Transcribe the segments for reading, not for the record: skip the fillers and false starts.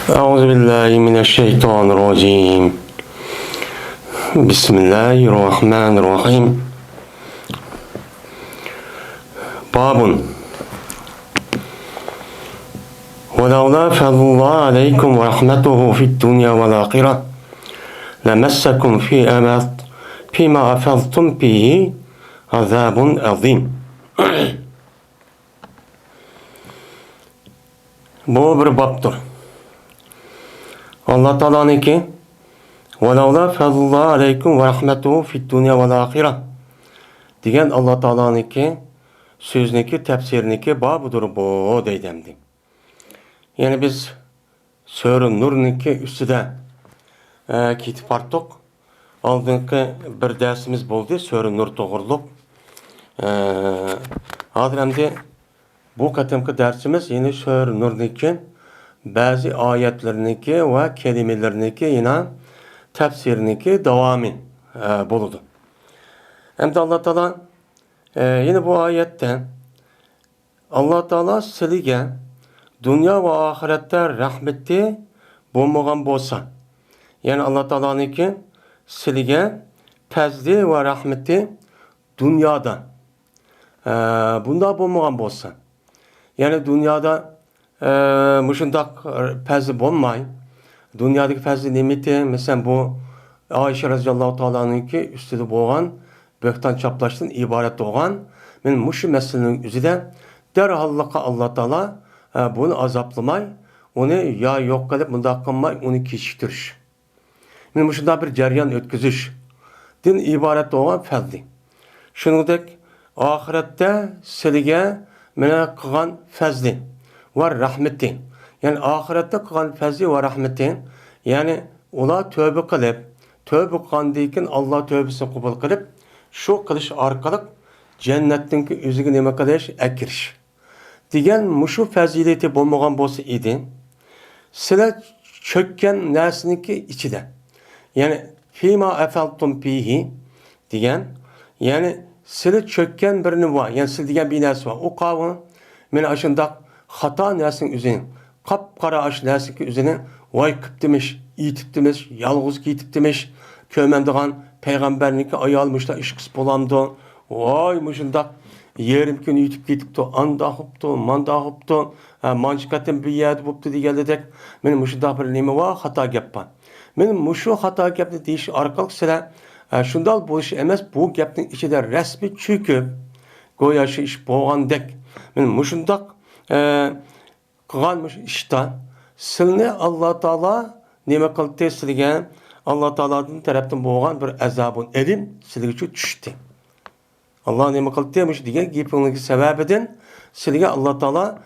أعوذ بالله من الشيطان الرجيم. بسم الله الرحمن الرحيم. باب ولولا فضل الله عليكم ورحمته في الدنيا والآخرة لمسكم فيما أفضتم فيه عذاب عظيم. Bu bir babdır. Allah Teala'nınki وَلَوْلَا فَضْلُ اللّٰهِ عَلَيْكُمْ وَرَحْمَتُهُ فِي الدُّنْيَا وَالْآخِرَةِ degan Allah Teala'nınki sözünki tefsirniki babıdır bu deydemdi. Yani biz Sure Nur'nınki üstüde kitip arttık. Aldığınki bir dersimiz oldu. Sure Nur doğrulup. Hazır hem de bu katımki dersimiz yine Sure Nur'nınki bazı ayetlerindeki ve kelimelerindeki yine tefsirindeki devamı buludu. Hem de Allah Teala yine bu ayette Allah Teala sizge dünya ve ahirette rahmeti bulmagan bolsa, yani Allah Teala'nınki sizge fazli ve rahmeti dünyada bunda bulmagan bolsa, yani dünyada muşundak fazli bulmay, dünyadaki fazli nimeti mesela bu Ayşe radıyallahu ta'ala'nınki üstüde boğan böktan çaplaştın ibaret olgan men muşu meselenin üzerinde derhallıkla Allah Teala bunu azaplamay, onu ya yok kalıp bunda kılmay, onu kişitiriş. Men muşunda bir ceryan ötküzüş. Din ibaret olgan fazli. Şunudek ahirette silge mene kılan fazli ve rahmeti. Yani ahirette kılan fazli ve rahmeti. Yani ola tövbe kılıp, tövbe kılandıyken Allah tövbesini kabul kılıp, şu kılış arkalık cennetteki üzüge neme kılış ekiriş. Digen muşu fazileti bulmagan bolsa idi. Sile çökken nersiniki içide. Yani fîmâ efaltum pîhî digen, yani sile çökken birini var. Yani sil digen bir nersi var. O kavun men aşındak hata nersinin üzerine, kapkara aş nersinin üzerine vay kıp demiş, itip demiş, yalğız giyitip demiş, kömendiğen peygamberniki ayalmışlar, işkıs bulamdı, vay mışındak, yerimkin itip giyitipti, anda huptu, manda huptu, manşikatin bir yerde buptu diyeledek, benim mışındak bir nemi var, hata yappan. Benim mışu hata yaptı deyiş arkalık sıra, şundal bu iş emez, bu yaptığın içinde resmi çöküp, goyaşı iş boğan dek, benim mışındak, kıganmış işte, silni Allah Teala neme kılıp silgen, Allah Teala'nın tarafından boğan bir azabın elim silgiçi düştü. Allah neme kılıp demiş diye gipinlik sebebiden silge Allah Teala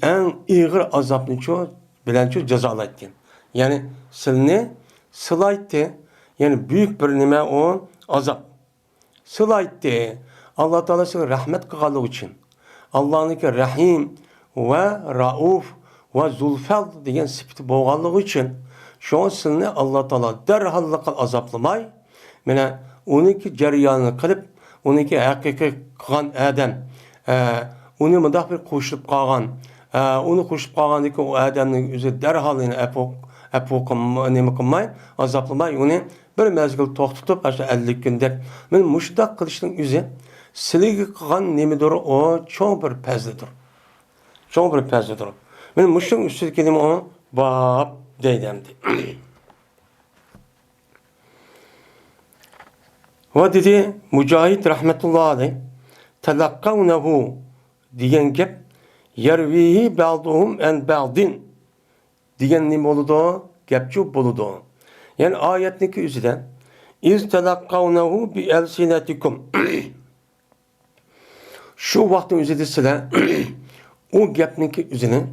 en iğir azabını çoğu bilenço cezalaydı. Yani silni sılaydı. Yani büyük bir neme o azap. Sılaydı. Allah Teala silge rahmet kıgalığı için. Allah'ınki rahim ve rauf ve zulfel diyen sıfatı boğanlığı için şu an silni Allah Teala derhallıkla azaplamay, mene onunki ceryanını kılıp, onunki hakiki kılan adam, onu mıdak bir koşup kalan, onu koşup kalandaki o adamın üzeri derhalini nemi kılmay, azaplamay, onu bir mezgil toxtutup, aşağı 50 günde, men muşdak kılıştığın üzeri, silgi kılan nemidir o çok bir pezlidir. Çok bir pezlidir. Men muşun üstündeki nemi o bab deydemdi. Ve dedi Mücahit rahmetullahi aleyh telakkavnehu diyen gep yervihi ba'duhum en ba'din diyen nemi oludu gepçu buludu. Yani ayetniki üzere iz telakkavnehu bi elsinetikum şu vaktin üzere size o gepniki üzerine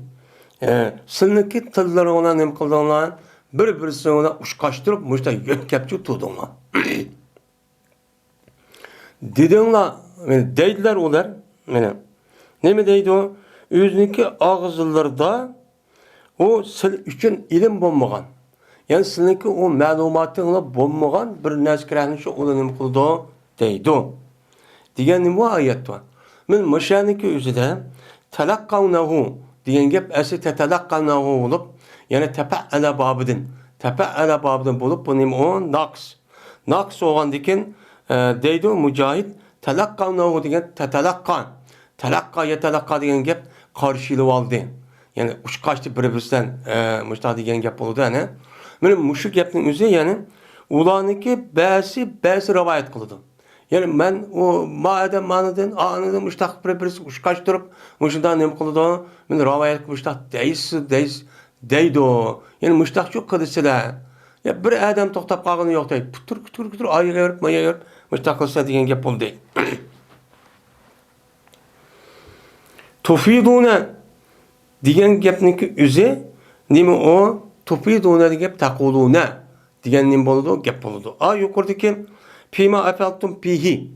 silniki tılları ona nem kıldığına bir-birisine ona uçkaştırıp muşta yötkepçi tutduğuna. Dedinla, deydiler olar, ne mi deydi o? Özünki ağızlarda o sil üçün ilim bulmagan. Yani silniki o malumatınla bulmagan bir neskirahını şu ona nem kıldı deydi o. Diyen bu ayet var. Men maşaniki üzere telakkavnehu diyen gep esi tetelakkavnehu olup, Yani tefa'ala babidin. Tefa'ala babidin bulup bu nima o naqs. Naqs olgandikin deydi Mücahit talaqqavnahu degan tatalaqqa. Talaqqa yetalaqqa degan gap qarshilib oldi. Yani uçkaçtı bir-birisinden müştah degan gap bo'ldi ana. Mana mushu gapning o'zi yani ularniki ba'zi rivoyat qildi. Yani men o madem manadan anıdan müştah bir-birisi uçkaçtırıp müştah nima qildi? Men rivoyat müştah deydi. Yani müştah çok qilsalar ya bir adam to'xtab qolgani yo'q deydi. Putur ayaverib, mayaverib müştah qilsa degan gap bo'ldi. Tufiduna degan gapniki o'zi nima o? Tufiduna degan gap taquluna degan nima bo'ladi? Gap bo'ladi. Yuqoridagi pima afaltum pihi.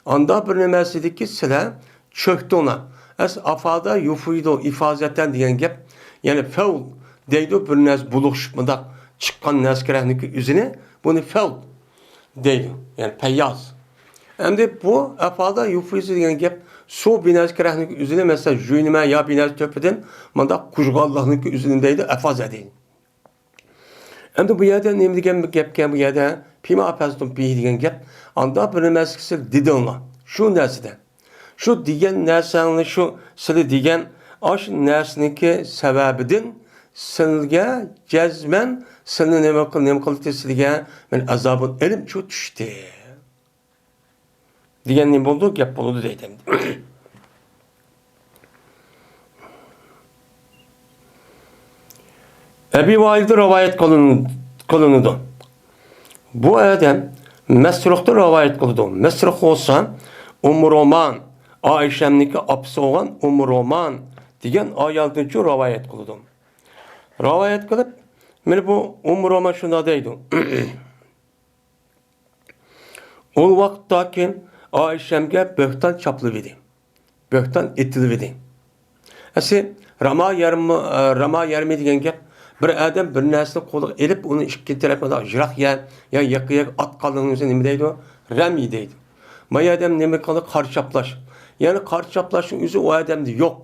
Anda bir nimasidiki sizlar cho'kdinglar. As afada yufidu ifozatan degan gap, ya'ni faul deydi bir narsa bulug'shibmidaq chiqqan naskarahning o'zini buni faul deydi. Yani payyoz. Endi bu afada yufidu degan gap su binaskarahning o'zini mesela juynima ya binas to'pidan manda qujg'onlikning o'zini deydi, afoza deydi. Endi bu yerda nima degan gapga bu yerda pima afaltum pihi degan gap anda bir nimasisi dedinglar. Shu narsada. Shu degan narsani shu sizlar degan osh narsaniki sababidan sizga jazman sizni nima qildi sizga men azobun ilm shu tushdi. Degan nima bo'ldi? Gap bo'ldi deydim. Ebi Vail'de rivayet kılındı. Bu adam Mesruh'ta rivayet kılındı. Mesruh olsa Roman, Ayşem'niki apsi olan Roman degan ayaldan şu rivayet kılındı. Rivayet kılıp, men bu Roman şunda deydi. O vaqtdaki Ayşem'ge böhtan çaplıvidi. Böhtan etilividi. Rama yarmi degan gap bir adam bir narsani qo'liga elib uni ikki tarafdan jiroq ya yaqiga ot qolganingizda nima deydi? Rami deydi. Bu adam nima qildi? Qarchaplash. Yani qarchaplashning o'zi o odamda yo'q.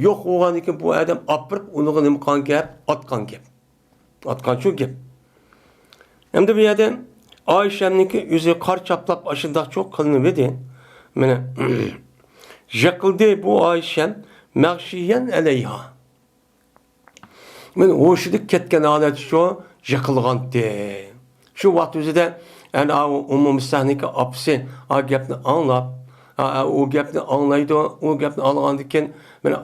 Yo'q bo'lgandan keyin bu odam opirib uni nima qilgan gap? Otgan gap. Otgan shu gap. Endi bu yerda Ayşem'niki o'zi qarchaplab ashundoq cho'q qilinib edi. Mana yaqildi bu Ayşem maghshiyan alayha. Men hoşluk ketken alet şu yıkılgandı. Şu vaqt özüde yani umum sahneki apsi o gapni anlap, o gapni anlaydı, o gapni anlagandikken men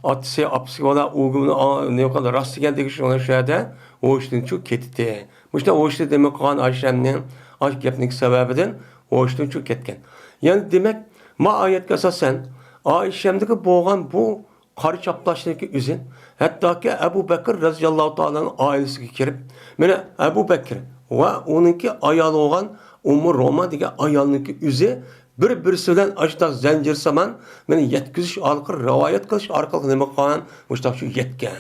atsi apsi ola o ne kadar rast geldik şu şeyde hoşluk çok ketdi. Muşta hoşluk demek kan Ayşem'nin aş gapning sebebinden hoşluk çok ketken. Yani demek ma ayet kasasen Ayşem'deki boğan bu qarı çaplaşdaki üzün hatta ki Ebu Bekir radıyallahu ta'ala'nın ailesiga kirib, mana Ebu Bekir ve onunki ayoli olan Roma degan ayolniki o'zi bir-birisi bilan ashtaq zanjir saman meni yetkizish orqali rivoyat qilish orqali nima qilgan mushtaq shu yetgan.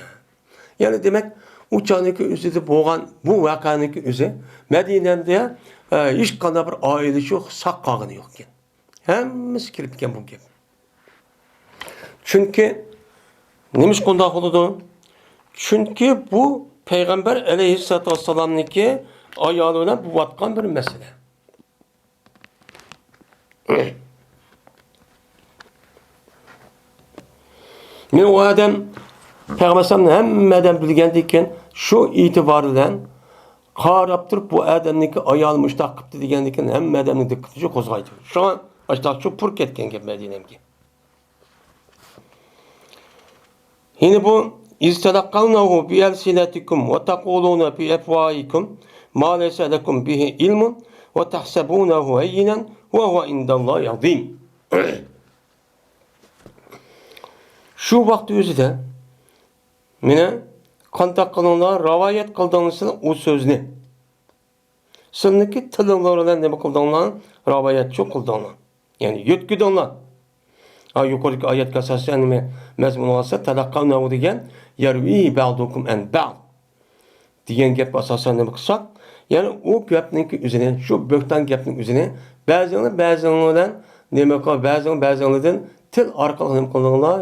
Yani demek u chaqniki o'zida bo'lgan bu voqeaniki o'zi Madinada hech qanday bir oila shu saq qolgani yo'q ekan. Hammasi kirib ketgan bu gap. Chunki nimiz qundaq bo'ldi? Chunki bu Peygamber aleyhissalatu vesselam'niki ayoli bilan bu vatkan bir mesele. Men o adam Peygamber'in hemmeden bilgendikken şu itibarından qarab turib bu adamniki ayol mushtaq qilibdi degandikken hemmeden diqqatini qo'zg'aydi. Şu an ashtaq shu pur ketgan gap Madinamga. Yine bu İstelaqqavnahu bi elsinatikum ve taquluna bi afwahikum ma laysa lekum bihi ilmun ve tahsabunahu hayyinan ve huve indallahi azim. Şu vaqt o'zida meni qanday qilinglar rivoyat qildinglar o so'zni. Sizniki tilinglar bilan nima qildinglar? Rivoyat qildinglar. Yani yetkidinglar. Yuqoridagi oyatga asosan nima mazmun olsa talaqqavnahu degan yarvi ba'dukum an ba'd degan gap asosan nima qilsak, ya'ni o gapning o'zini, shu bo'xton gapning o'zini ba'zilardan nima qilib, ba'zilardan til orqali nima qildinglar?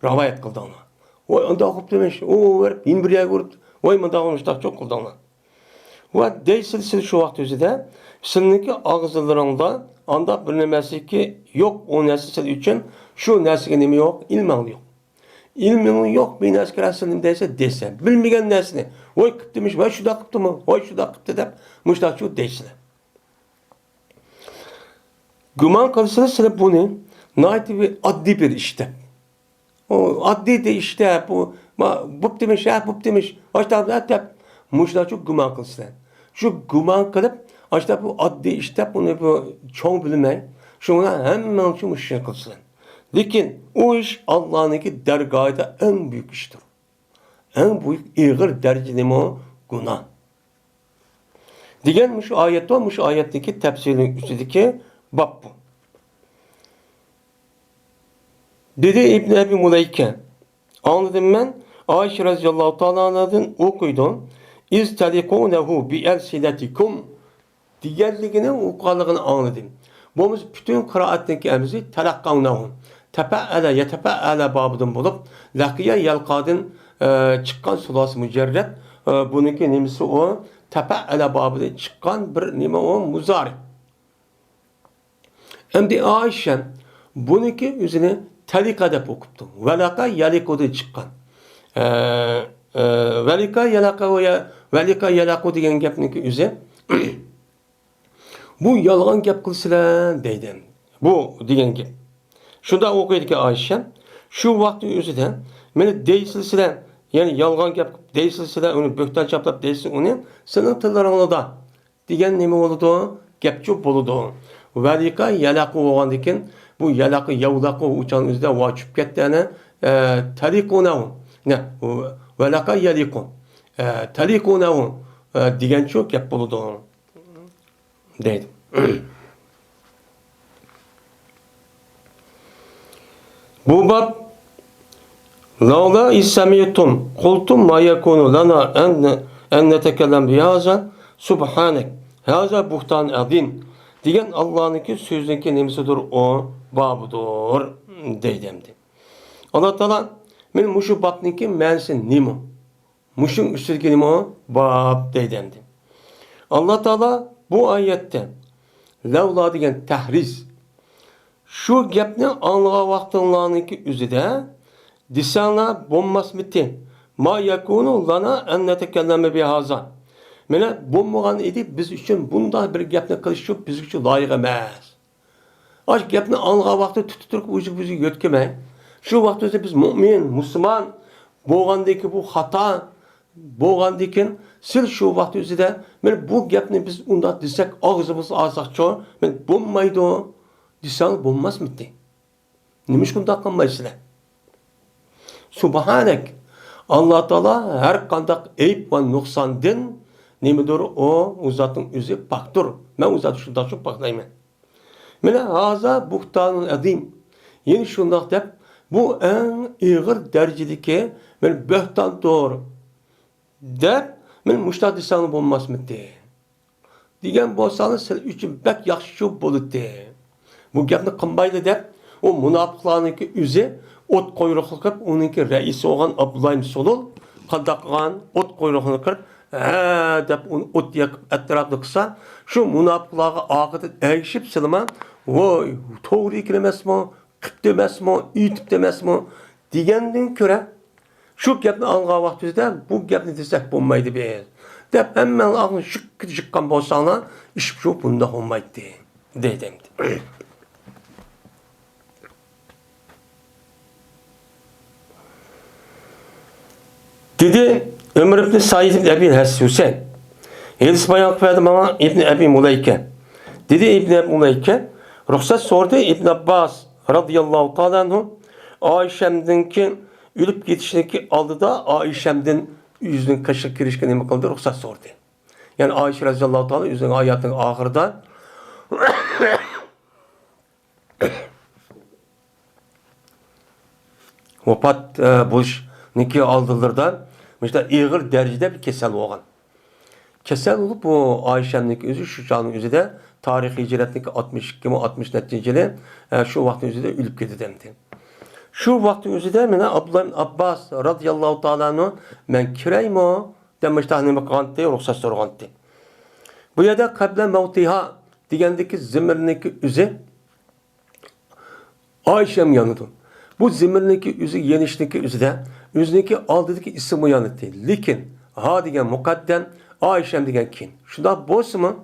Rivoyat qildinglar. Voy unda o'qib demiş, o verib, inbirga ko'rib, Voy mundaq çok qıldыңlar. Va deysiz siz şu vaqt özüdə sizniki ağızlarında anda bir nəməsi ki yox o nəsə siz üçün şu nəsəyə nimi yox, ilmin yox. İlmin yox bir nəsə kirasının deysə, bilməyən nəsini, voy qıptımış, voy şuda qıptı mı, voy şuda qıptı deyib, muştaq şu deysiz. Güman qılsınız siz bunu nəhayət bir addi bir işdə. O addi de işdə bu demiş, bu demiş, başda deyib, muştaq şu güman qılsınız. Şu güman qılıb, işte bu addi işte bunu bu çoğu bilmey. Şuna hemen şu müşrik kılsın. Lakin o iş Allah'ınki dergahında en büyük iştir. En büyük ağır derecede o günah. Diyen şu ayette olmuş ayetteki tefsirin üstündeki bab bu. Dedi İbn Ebi Muleyke. Anladım ben. Ayşe radıyallahu ta'ala anladın okuydum. İz telikunehu bi elsinetikum diğerliğine ukalığını anladım. Bu bütün kıraattaki emzi telakkanahum. Tepe'ele yetepe'ele babıdan bulup lakiye yelkadın çıkan sulası mücerret bununki nimisi o tepe'ele babıdan çıkan bir nime o muzari. Hem de Ayşe bununki üzerine telik edip okuptu. Velaka yelikodu çıkan. Velika yelako diyen gapniki üzerine bu yalgan gap qilsizlar deydi. Bu degan gap. Shunda o'qiydiki Ayşe, şu vaqtning o'zida meni deysizlar, ya'ni yalgan gap deysizlar, uni bo'xton chaplab deysiz uni, sening tillaringda degan nima bo'ladi? Gapchi bo'ladi. Valika yalaqu bo'lgandan keyin bu yalaqi yavlaqu uchan o'zida vojib ketdani tariquna. Ne? Valaka yaliqu. Tariquna degan shu gap bo'ladi. Deydi. Bu bab Lawla isamiyetum qultum ma yakunu lana en netekellem bihaza subhanek haza buhtan azim degan Allah'ınki sözünki nemisidir o babıdır deydimdi. Allah Teala men muşu babniki ma'nisi nima? Muşun üstüdeki nima bab deydimdi. Allah Teala bu ayette Levla degan tahriz şu gapni anlagan vaqtinglarniki o'zida desanglar bo'lmasmidi ma yakunu lana an natakallama bihaza mana bo'lmagan edi biz uchun bunday bir gapni qilish biz uchun loyiq emas. Aş gapni anlagan vaqtda tutib turib o'zi yo'tkimay shu vaqt o'zida biz mo'min musulmon bo'lgandiki bu xato bo'lgandikin siz shu vaqt o'zida men bu gapni biz unda desak og'zimiz olsaqchi men bo'lmaydi desang bo'lmasmidi. Nima shunday qilmaysizlar? Subhanak. Allah Taala har qanday ayb va nuqsondan nimadir o zotning o'zi pokdir. Men u zotni shunday poklayman. Mana haza buhtanul azim. Yeni shunday deb bu eng og'ir darajadagi men buhtan to'g'ri deb men mushtaq desang bo'lmasmidi degan bo'lsangiz siz uchun bak yaxshi bo'ladi. Bu gapni qilmaydi deb o munofiqlarniki o'zi o't qo'yruq qilib uningki raisi bo'lgan Abdullah ibn Sulul qaldaqan o't qo'yruqni qilib deb uni o't yoqib atrofni qilsa shu munofiqlarga oqida erishib silma voy to'g'ri emasmi qilibdi emasmi yutibdi emasmi degandan ko'ra şu gapni algan vaqtida bu gapni desak bo'lmaydi biz. Deb hamma aql chiqqan bo'lsanglar, ish shu bunda bo'lmaydi dedim. Dedi Ömer ibn Said ibn Abi Hüseyin. Hadis bayan qildi bana İbn Abi Muleyke. Dedi İbn Abi Muleyke, ruhsat sordu İbn Abbas radıyallahu ta'ala anhu Ayşem'dinki ölüp gitişindeki aldıda Ayşem'den yüzünün kaşık girişken nemi kıldı ruhsat sordu. Yani Ayşe radıyallahu ta'ala yüzünün hayatının ahırda vefat buluş niki aldılardan işte ağır derecede bir kesel olgan. Kesel olup bu Ayşem'deki özü şu çağın özü de tarihi hicretindeki 62-60 neticeli şu vaktin özü de ölüp gitti demdi. Şu vaktin özüde mene Abdullah Abbas radıyallahu ta'ala men kireymo demişler nima qilgandi, ruxsat so'ragandi. Bu yerda qabla mavtiha degandagi zimirniki o'zi Ayşem yanıdı. Bu zimirniki o'zi yenishniki o'zida o'ziniki oldidagi ismi yanıtdi. Lekin ha degan muqaddam, Ayşem degan keyin. Shunda bo'lsa-mi?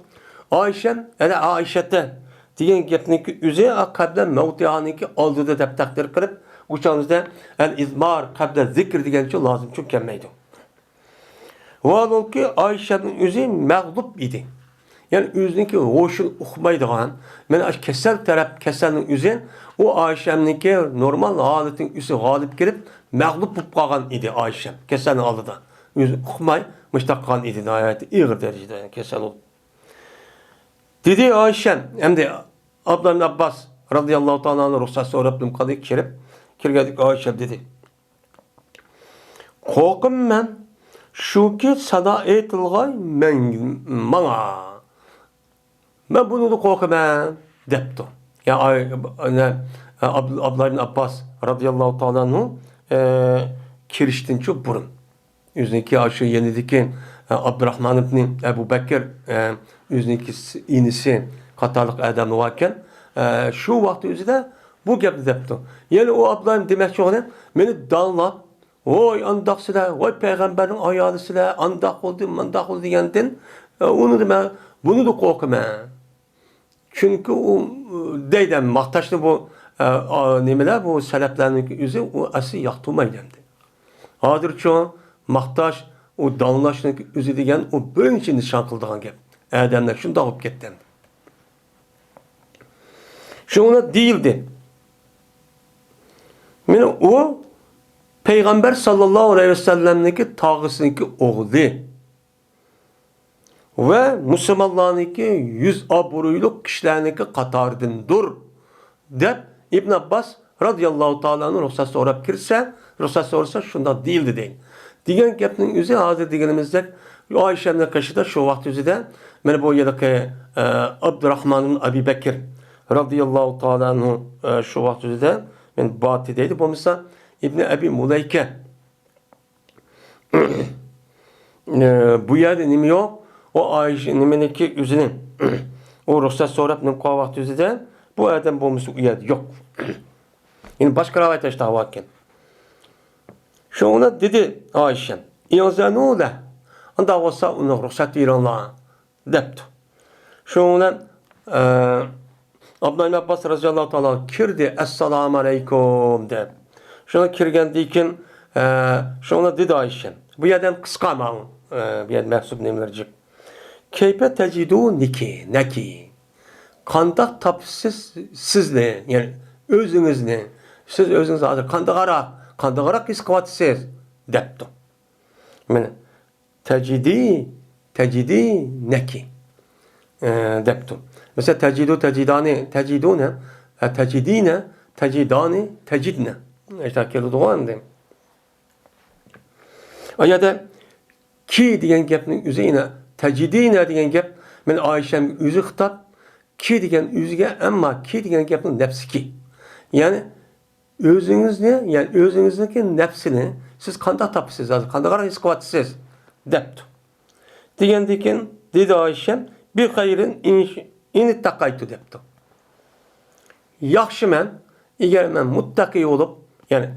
Ayşem ana Ayşata degan gapniki o'zi qabla mavtihaniki oldida deb taqdir qilib, o'shanizda al-izmar qabla zikr degancha lozim çünkü kelmaydi. Valki Ayşe'nin o'zi mag'lub edi. Yani o'ziniki ho'shin uqmaydigan, mana kasal taraf kasalning o'zi o Ayşe'ninki normal holatning o'zi g'olib kelib, mag'lub bo'lib qolgan edi Ayşe kasalning oldida. O'zi uqmay mushtaqan edi, nihoyatda ig'ir darajada kasal bo'lib. Dedi Ayşe, endi Abdullah ibn Abbas radıyallahu ta'ala ruhsat so'rab qilib kirgandik Ayşe dedi. Qo'rqim men shuki sada aytilg'ay menga. Men buni qo'rqaman debdi. Ya Abdullah ibn Abbas radıyallahu ta'ala kirishtinchi burun. O'ziniki shu yenidiki Abdurrahman ibn Abu Bakr o'ziniki inisi qatorliq odam ekan, shu vaqt o'zida bu gapni debdi. Ya'ni o Abdullah demoqchi bo'lgan, meni danlab, voy andaqsizlar, voy payg'ambarning ayolisizlar, andaq bo'ldi, mandaq bo'ldi degandan, uni nima, buni da qo'rqaman. Çünkü o deyden maqtashni bu nimalar bu salaflarning o'zi u asli yoqtirmaydi. Hozircha maqtash o danlashning o'zi degan o birinchi nishon qildigan gap. Odamlar shunday bo'lib ketdi. Shuna deyildi. Meni o Peygamber sallallahu aleyhi ve sellem'niki tağısınki oğlu ve Müslümanlarınki yüz aburuyluq kişilerinki qatarıdındır deb İbn Abbas radıyallahu ta'ala'nın ruhsat so'rab kirsa, ruhsat so'rasa shunda deyildi deyin. Degan gapning o'zi hozir deganimizda Ayşe'nin qarshida shu vaqt o'zida mana bu yerdagi Abdurrahman ibn Abi Bakr radıyallahu ta'ala'nın shu vaqt o'zida men bati deydi, bo'lmasa İbn Abi Mulayka bu yerde nima yo'q? O Ayşe nimeniki özünün o ruhsat so'rab nimqa vaqt o'zida bu adam bo'lmasa u yerda yo'q. Yani başka rivayet işte vakken. Şuna dedi Ayşe, "İyazanula." Anda olsa onu ruhsat verenler depti. Şuna Abdullah ibn Abbas radıyallahu ta'ala kirdi, "Esselamu aleyküm" deb. Şuna kirgendikin şuna dedi Ayşe. Bu yerden kıska mı? Bir yer mehsub nemelercik. Keyfe tecidu neki. Kandak tapsiz sizle, yani özünüzle, siz özünüz hazır kandagarak iskavatsız depti. Yani tecidi neki depti. Mesela tecidune, tecidine, tecidani, tecidne. İşte kelime doğan deyim. Ya da ki diyen gapning üzerine tecidine degan gap, men Ayşe'nin o'zi xitob, ki degan o'ziga, ammo ki degan gapning nafsi ki. Ya'ni o'zingizniki nafsini siz qanday topasiz, qanday his qilyapsiz debdi. Degandan keyin dedi Ayşe, "Bir xayrin in taqaytu" debdi. Yaxshi men, agar men muttaqi bo'lib, ya'ni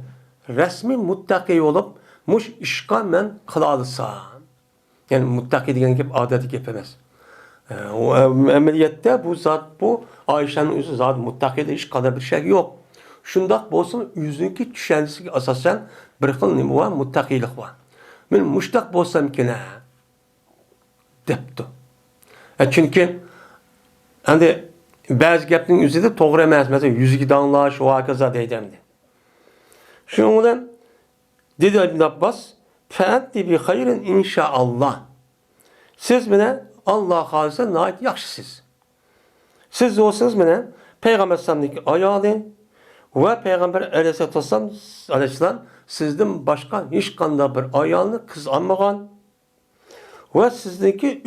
rasmiy muttaqi bo'lib, mush ishqa men qila olsam, yani muttaki degan gap odatiy gap emas. O amaliyotda bu Ayşe'nin o'zi zot muttaqida hech qanday bir şey yo'q. Shundoq bo'lsin, o'ziniki tushunchasiga asosan bir xil nima bor, muttaqilik bor. Men mushtaq bo'lsam-kina debdi. Chunki endi ba'zi gapning o'zida to'g'ri emas, masalan, yuziga danlash va hokazo deydimdi. Shundan dedi Ibn Abbas, "Fa'ti bi hayrin inşaallah." Siz bana Allah halisa nait yaxshisiz. Siz olsanız bana Peygamber sallallahu ayoli ve Peygamber aleyhisselam sizden başka hiç qanday bir ayolni qiz olmagan ve sizdeki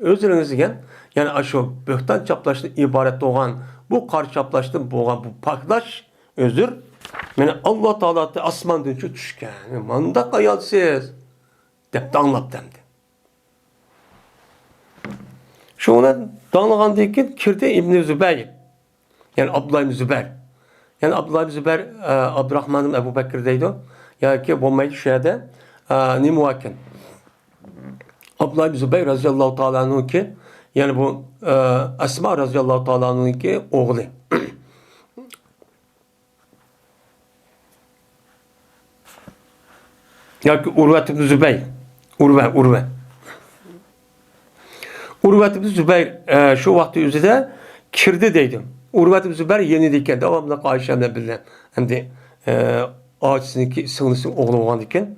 özürünüz degan, yani şu böhtan çaplashdan ibaret olan bu qarshi çaplashdan bo'lgan bu paklash özür, yani Allah Teala osmondan tushgan. Mandaq ayolsiz dep danlap demdi. Şuna danlagandan keyin kirdi İbn Zübeyir. Yani Abdullah ibn Zübeyir. Yani Abdullah ibn Zübeyir Abdurrahman ibn Ebu Bekir deydi. Yani ki bombayı şu yerde ne muhakken. Abdullah ibn Zübeyir radıyallahu ta'ala anhu ki yani bu Esma radıyallahu ta'ala anhu ki oğlu. Yani Urvet ibn Zübeyir. Urve. Urvet ibn Zübeyir şu vakti üzerinde kirdi deydim. Urvet ibn Zübeyir yeni diken devamlı Ayşe'mle birlikte hem de ağaçsındaki sığınısının oğlu olan diken.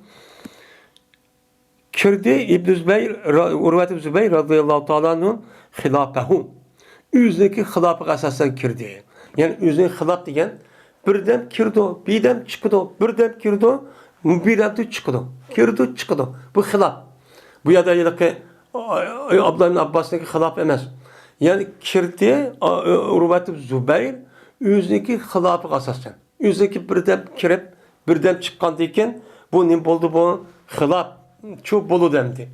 Kirdi İbn Zübeyir, Urvet ibn Zübeyir radıyallahu ta'ala anh'ın hilafehu. Yüzdeki hilafı esasen kirdi. Yani yüzdeki hilaf diyen birden kirdi, birden çıkıdı, birden kirdi, birden de çıkıdı. Kirdi çıkıdı. Bu hilaf. Bu ya da ki Abdullah ibn Abbas'taki hilaf emez. Yani kirdi Urvet ibn Zübeyir yüzdeki hilafı esasen. Yüzdeki birden kirip birden çıkan diken bu ne oldu bu hilaf çok bolu demdi.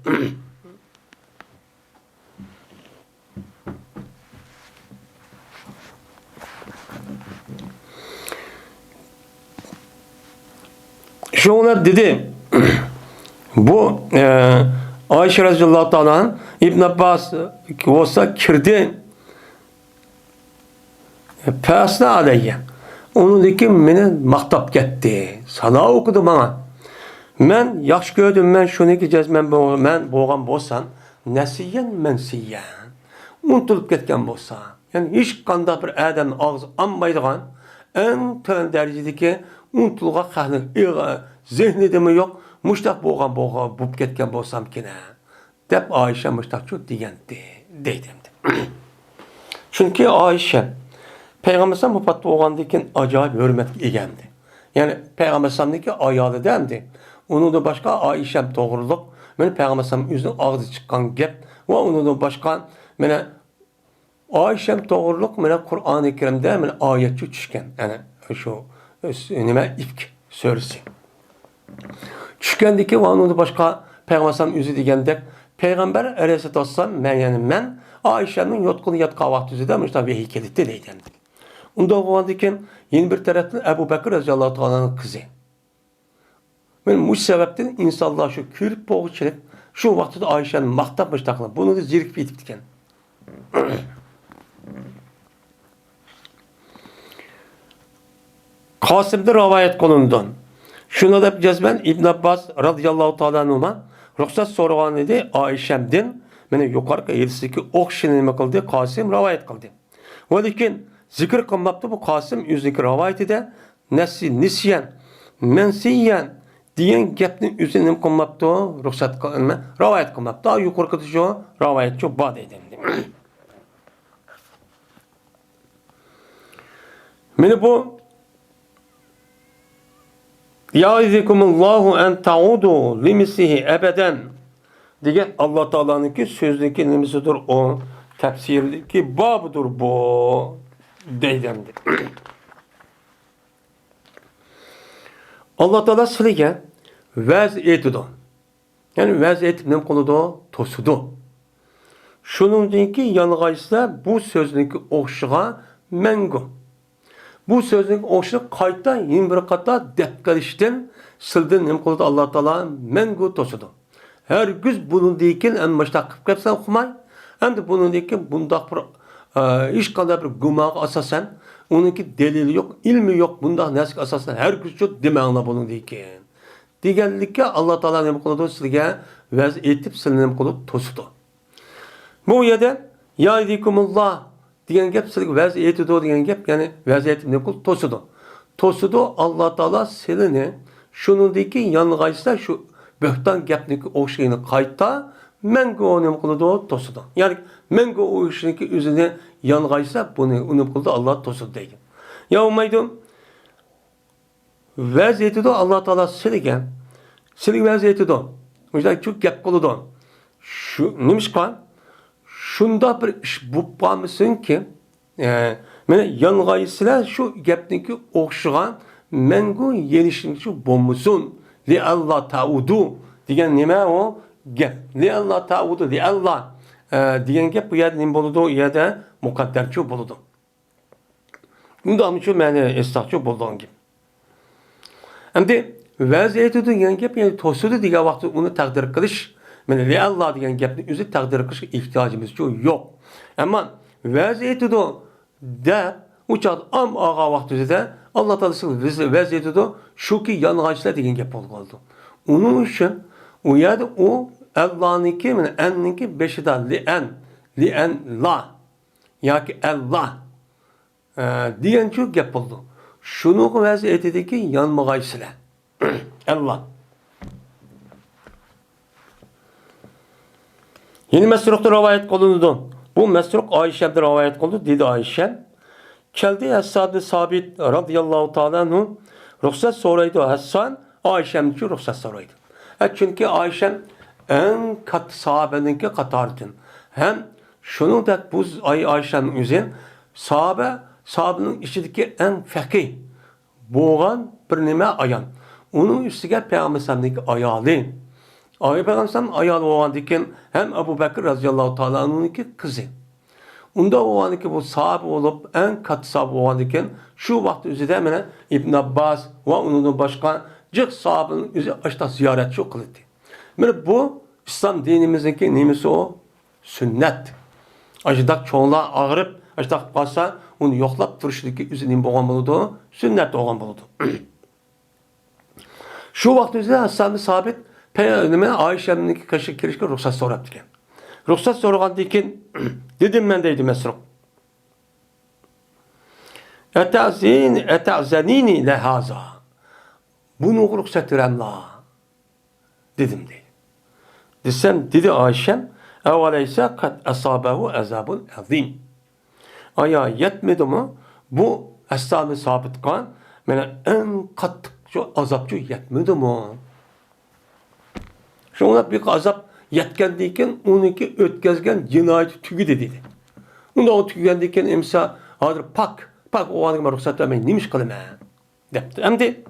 Şuna dedi bu Ayşe radıyallahu ta'ala İbn Abbas olsa kirdi pesna aleyye. Onun için beni maktap gitti. Sana okudu bana. Men yaxşı gördüm men şunu diyeceğiz men boğan bolsam nesiyen mensiyen unutulup ketken bolsa yani hiç kanda bir adam ağzı anmaydigan en tön derecedeki unutulga hali zihnide mi yok muştak boğan bulup ketken bolsam kine dep Ayşe muştak çok diyendi deydim. Çünkü Ayşe Peygamber sallallahu aleyhi ve sellem boğandikin acayip hürmet egendi. Yani Peygamber sallallahu ayalı demdi. Onun da başka Ayşem doğruluk. Mene Peygamber sallallahu yüzünden ağzı çıkan gep ve onun da başka mene Ayşem doğruluk mene Kur'an-ı Kerim'de mene ayetçi düşken. Yani şu nime ifk sörüsü. Düşkendeki ve onun da başka Peygamber sallallahu yüzü degende Peygamber aleyhissalatu vesselam men Ayşem'in yotkunu yatka vakti üzerinde işte vehiy kelitdi deyden. Onda oğlandiken yeni bir taraftan Ebu Bekir radıyallahu anh'ın kızı. Ben bu sebepten insanlar şu kürüp boğuşçılık şu vakti Ayşe'nin maktapmış takılan. Bunu da zirk bir itiptiken. Kasım'da rivayet kolundan. Şuna da cezben İbn Abbas radıyallahu ta'ala anhuma ruhsat sorgan idi Ayşe'mden mene yukarı yedisindeki okşini nime kıldı Kasım rivayet kıldı. Lakin zikir kılmaptı bu Kasım yüzdeki rivayeti de nisyen mensiyen diyen gepnin üzerine kılmaptı ruhsat kılma rivayet kılmaptı. Daha yukarı kıldığı rivayet çok bad edildi. Mene bu Yaizikumullahu en ta'udu limisihi ebeden diye Allah Teala'nınki sözdeki nimisidir o tefsirdeki babıdır bu deydemdir. Allah Teala sizge vaz etdi. Yani vaz etmem konuda tosudu. Şununki yanğaysa bu sözdeki oxşuğa mengu. Bu sözün oşu kayta yeni bir kata dekkarıştın sildin hem kılıdı Allah Teala mengu tosudu. Her güz bunun deyken en başta kıpkepsen okumay. Hem de bunun deyken bunda bir iş kadar bir gumaq asasen onunki delili yok, ilmi yok bunda nesik asasen her güz çok demeğine bunun deyken. Digenlikle Allah Teala hem kılıdı silge vez etip silin hem kılıdı tosudu. Bu yerde yaidikumullah diyen gep silik vaziyeti do diyen gep yani vaziyeti ne kul tosudu. Tosudu Allah Teala selini şunundaki yanğaysa şu böhtan gepniki o şeyini kayta mengo onu kuludu tosudu. Yani mengo o işinki üzerine yanğaysa bunu onu kuludu Allah tosudu deydi. Ya umaydum vaziyeti do Allah Teala siligen silik vaziyeti do. O yüzden çok gep kuludu. Şu neymiş kan? Şunda bir iş buppamışsın ki mene yanğayısıyla şu gepniki okşuğan mengu yenişinki şu bommusun li Allah ta'udu degan nima u gap. Li Allah ta'budu li Allah degan gap bu yerda nima bo'ladi? U yerda muqaddarchi bo'ladi. Bundan uchun meni eslatchi bo'lgan gap. Endi vaziyati degan gap, ya'ni to'sidi degan vaqtda uni taqdir qilish, mana li Allah degan gapni o'zi taqdir qilishga ehtiyojimiz yo'q. Ammo vaziyati da uçad am ağa vaqtida Allah Teala'sı vaziyati shuki yalang'ochlar degan gap bo'ldi. Uning uchun u yerda u Allah'niki, mana anniki beshida li an la yoki Allah degan shu gap bo'ldi. Shuni vaziyatidagi yanmag'aysizlar. Allah. Yeni Mesruk'ta rivayet kılındı. Bu Mesruk Ayşe'de rivayet kılındı. Dedi Ayşe. Keldi Hassan-ı Sabit radıyallahu ta'ala anhu ruhsat soraydı. Hassan Ayşe'nin için ruhsat soraydı. Çünkü Ayşe en kat sahabeninki katarıdın. Hem şunun da bu Ayşe'nin üzerine sahabenin içindeki en fakih boğan bir nime ayan. Onun üstüge Peygamber'deki ayalı. Peygamber'in ayalı olan diken hem Ebu Bekir radıyallahu ta'ala anh'unki kızı. Onda olan ki bu sahabe olup en katı sahabe olan diken şu vakti üzerinde hemen İbn Abbas ve onun başka cık sahabenin üzerinde açta ziyaretçi kıldı. Yani bu İslam dinimizdeki nimesi o sünnet. Acıdak çoğunluğa ağırıp acıdak kalsa onu yoklap duruşdaki üzerinde boğan buludu. Sünnet olan buludu. Şu vakti üzerinde Hasan-ı Sabit Peygamber'e Ayşe'nin kaşık kirişke ruhsat sorap diken. Ruhsat sorgan diken dedim ben deydi Mesruk. Eta'zenini lehaza. Bunu ruhsat veren la. Dedim deydi. Desem dedi Ayşem evaleyse kat asabehu azabun azim. Aya yetmedi mi? Bu Hasan-ı Sabit kan bana en katlık şu azapçı yetmedi mi? Şuna bir azap yetkendiyken onunki ötkezgen cinayeti tügüdü dedi. Onda o tügügendiyken emsa hadır pak o adama ruhsat vermeyin neymiş kılım depti. Hem de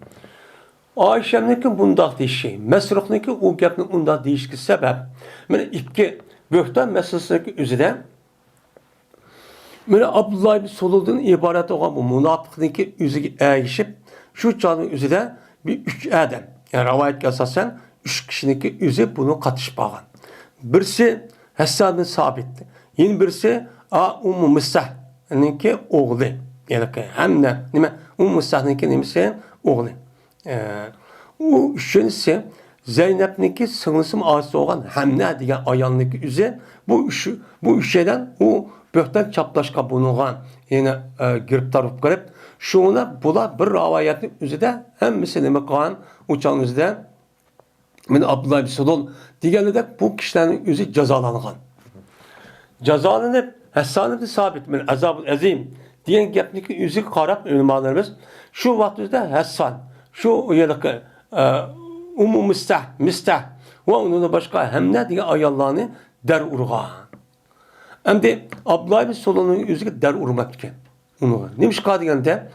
Ayşem'deki bundaq deyişi, Mesruk'daki o gapning undaq deyişki sebep, mana ikki böhtan meselesindeki üzerinde mana Abdullah ibn Sulul'dan ibaret olan bu münafıklıktaki üzüge erişip şu çağın üzerinde bir üç adam, yani rivayet esasen üç kişinin üzü bunu katışpağın. Birisi Hassan bin Sabit, yeni birisi Ummu Mustah'ninki oğlu. Yani hem de Ummu Mustah'ninki nemisi oğlu. O üçüncüsü Zeynep'ninki sınırsım ağası olan Hamne diye ayanlık üzere bu üç şeyden o böhten çaplaşka bulunan yine giriptar olup garip şuna bula bir ravayetin üzerinde hem meseleme kalan uçağın üzerinde Abdullah ibn Sulul diğerleri bu kişilerin üzeri cezalanılan. Cezalanıp Hassan ibn Sabit azab-ı azim diyen gapniki üzeri karab ülmalarımız şu vaktimizde Hassan şu yerdeki Ummu Mustah ve onun başka Hamne diye ayarlarını der urgan. Hem de Abdullah ibn Sulul'un üzeri der urmak ki. Neymiş kadigende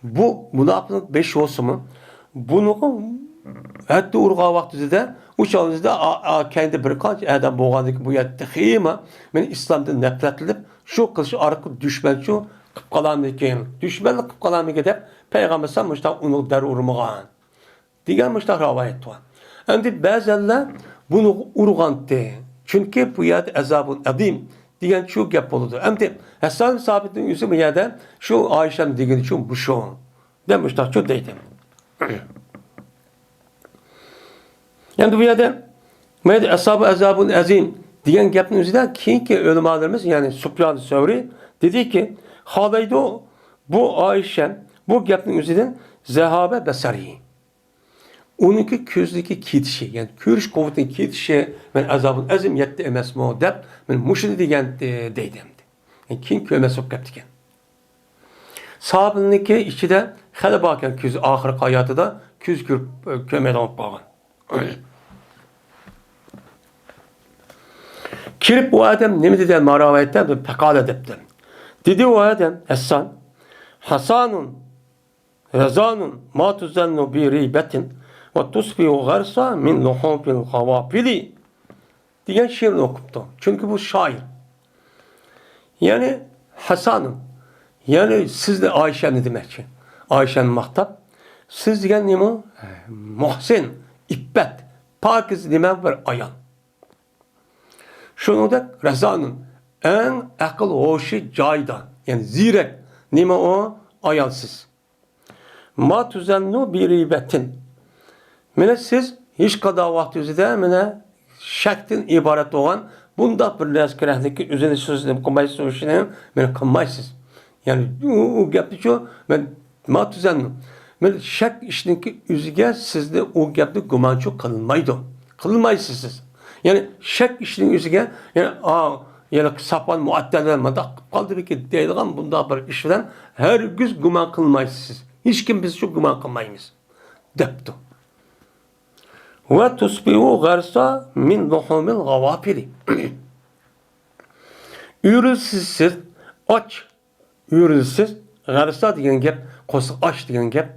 bu münafıklık 5 olsun mu? Bunu hatta urga vaktinde uçağınızda kendi birkaç adam boğandık bu yerde xiyma men İslam'dan nefret edip şu kılıç arka düşman şu kalanlıkken düşmanlık kalanlık edip Peygamber sallallahu onu der urmağan. Diğer müştak rivayet var. Hem bazenler bunu urgandı. Çünkü bu yerde azabın adim diyen şu gap oldu. Hem de Hasan Sabit'in yüzü bu yerde şu Ayşe'nin diğeri şu bu şu. Demişler şu dedim. Yani bu yerde ashab-ı azabun azim diyen gapın üzerinde ki ulemalarımız yani Süfyan-ı Sevri dedi ki halaydı bu Ayşe bu gapın üzerinden zehabe besari. Onunki közdeki kitişi yani körüş kuvvetin kitişi ben azabun azim yetti emes mu dep ben muşidi diyen deydim. Yani kim kömesi o gap diken. Sahabınınki içinde hele bakan köz ahir hayatı da köz kömeden olup bağın. Kirip bu adam ne mi dedi maravetten pekal edipti. Dedi o adam Hasanun Rezanun ma tuzannu bi ribetin Ve tusbihu garsa min luhumil gavafili diyen şiirini okuttu. Çünkü bu şair. Yani Hasan'ım. Yani siz de Ayşe ne demek ki? Ayşe'nin mahtap. Siz diyen ne mi? Muhsin, ibbet, pakiz demek var ayan. Şunu da Reza'nın en akıl hoşu caydan. Yani zirek. Nime o? Ayansız. Ma tuzennu bir ribetin. Mene siz hiç kadar vaktinizi mene şektin ibaret olan bunda bir lezkerehdeki üzerine sözünü kılmayısınız işini mene kılmayısınız. Yani o gapti şu men ma tuzennu. Men şek işindeki üzüge sizde o gapti gumançı kılınmaydı. Kılınmayısınız siz. Yani şek işinin üzüge yani yani sapan muaddeller madak kaldı ki deyilgan bunda bir iş bilen her güz guman kılmayısınız. Hiç kim biz şu guman kılmayımız. Deptu. Ve tusbihu garsa min luhumil gavafiri. Ürülsüz, aç, ürülsüz, garsa diyen gep, kosuk aç diyen gep.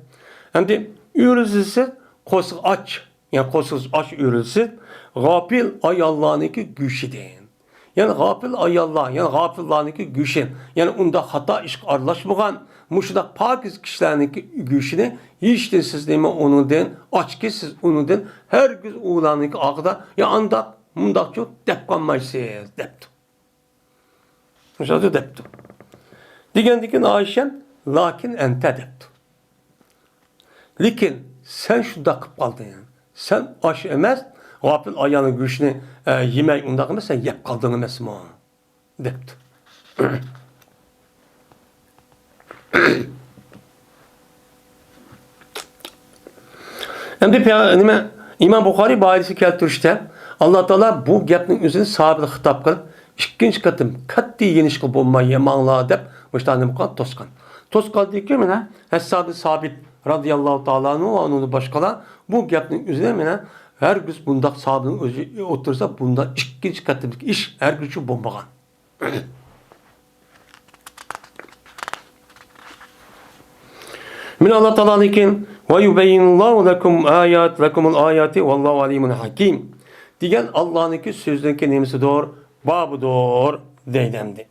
Hem de ürülsüz, kosuk aç, yani kosuk aç ürülsüz, gafil ay Allah'ınki güçü deyin. Yani gafil ay Allah, yani gafil Allah'ınki güçün. Yani onda hata iş arlaşmagan, muşudak pakiz kişilerinki güçünü hiç de siz deyme onun den, aç ki siz onun den, her gün oğlanınki ağda, ya anda mundak çok depkanmaysınız, deptu. Muşadı deptu. Diken Ayşen, lakin ente deptu. Lakin sen şunda kıp kaldın yani. Sen aş emez, gafil ayağının güçünü yemek ondak emez, sen yep kaldın emez mi? Deptu. Hem de İmam Bukhari bahisi keltirişte Allah Teala bu gapning üzerine sabit hitap kılıp ikkinchi qatim qat'iy yenish qilib bo'lmaydi manglar deb muştani qilib tosqan. Tosqandiki mana Hasan Sabit radhiyallohu taala onu boshqalar bu gapning üzerine mana her gün bundaq sabitning o'zi o'tirsa bunda ikkinchi qatimlik ish her gün shu bo'lmagan. Min Allah Teala'nın ve yubeyyinullahu lekum ayat lekumul ayati vallahu alimun hakim. Diyen Allah'ınki sözündeki nemisi doğru, babı doğru deylendi.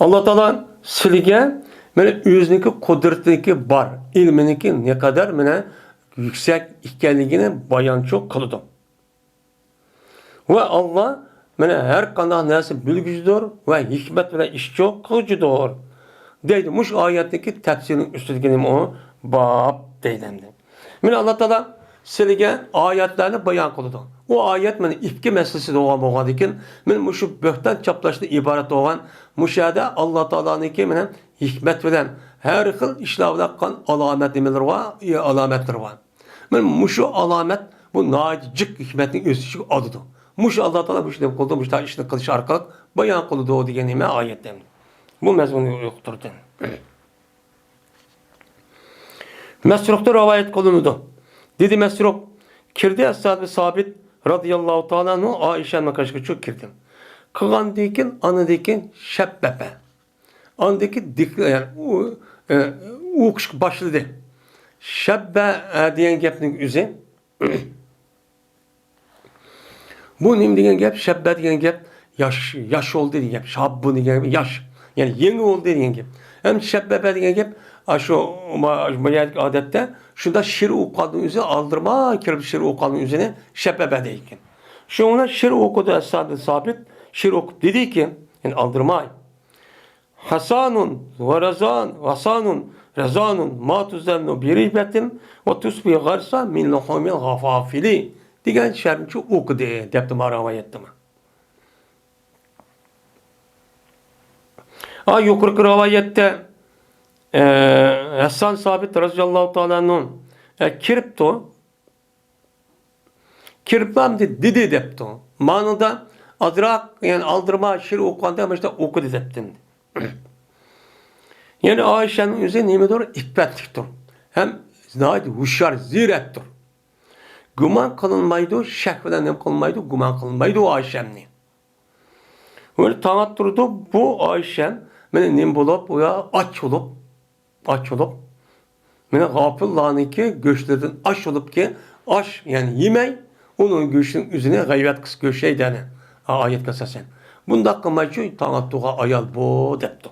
Allah Teala sizge mene özünki kudretindeki bar, ilminiki ne kadar mene yüksek ikenligini bayan çok kılıdı. Ve Allah mene her kanal nasip bilgücüdür ve hikmet ve iş çok kılıcıdır. Deydi. Muş ayetteki tefsirinin üstündeki o bab deylendi. Mene Allah Teala sizge ayetlerini bayan kılıdı. O ayet mene ifki meselesi de olan iken men muşu böhten çaplaştı ibaret olan muşada Allah Teala'nınki mene hikmet bilen her xil işlavda kan alametler var. Men muşu alamet bu nacik hikmetin özü adıdır. Muş Allah Teala bu işini kıldı, muş da işini kılış arkalık bayan kıldı o diyenime ayetten. Bu mezmunu yoktur den. Mesruk'ta rivayet kılınudu. Dedi Mesruk, kirdi Es-Sa'd Sabit radıyallahu ta'ala Ayşe'nin karşıya çok kirdi. Kıgan dikin, anı dikin, şebbepe. Anı dikin, yani o kışık başladı. Şebbe diyen gepnin üzü. Bu nim diyen gep, şebbe diyen gep, yaş oldu diyen gep, şabbu diyen gep, yaş. Yani yeni oldu diyen gep. Hem şebbebe diyen gep, şu mayalik adette, şunda şir ukadın üzerine aldırma, kirip şir ukadın üzerine şebbebe deyken. Şuna şir okudu Es-Sa'd Sabit, şir okup dedi ki, yani aldırmay. Hasanun ve rezanun ma tuzennu bir ribetin ve tusbi garsa min luhumil gafafili. Diyen şerhinci okudu deptim rivayette mi? Yukarı rivayette Hasan Sabit radıyallahu ta'ala'nın kiriplam dedi depti. Manada adrak yani aldırma şiir okuğanda ama işte okudu deptim. Yani Ayşe'nin üzerine nimet doğru iffetliktir. Hem naydi huşyar, zirettir. Guman kılınmaydı, şehveden nem kılınmaydı, guman kılınmaydı o Ayşe'nin. Öyle tanıttırdı bu Ayşen, beni nem bulup, o ya aç olup, aç olup, mene gafillarniki göçlerden aç olup ki, aç yani yemey, onun göçünün üzerine gayret kıs göçey dene. Ayet kasasen. Bunda kılmayçı tanıttığa ayal bu depti.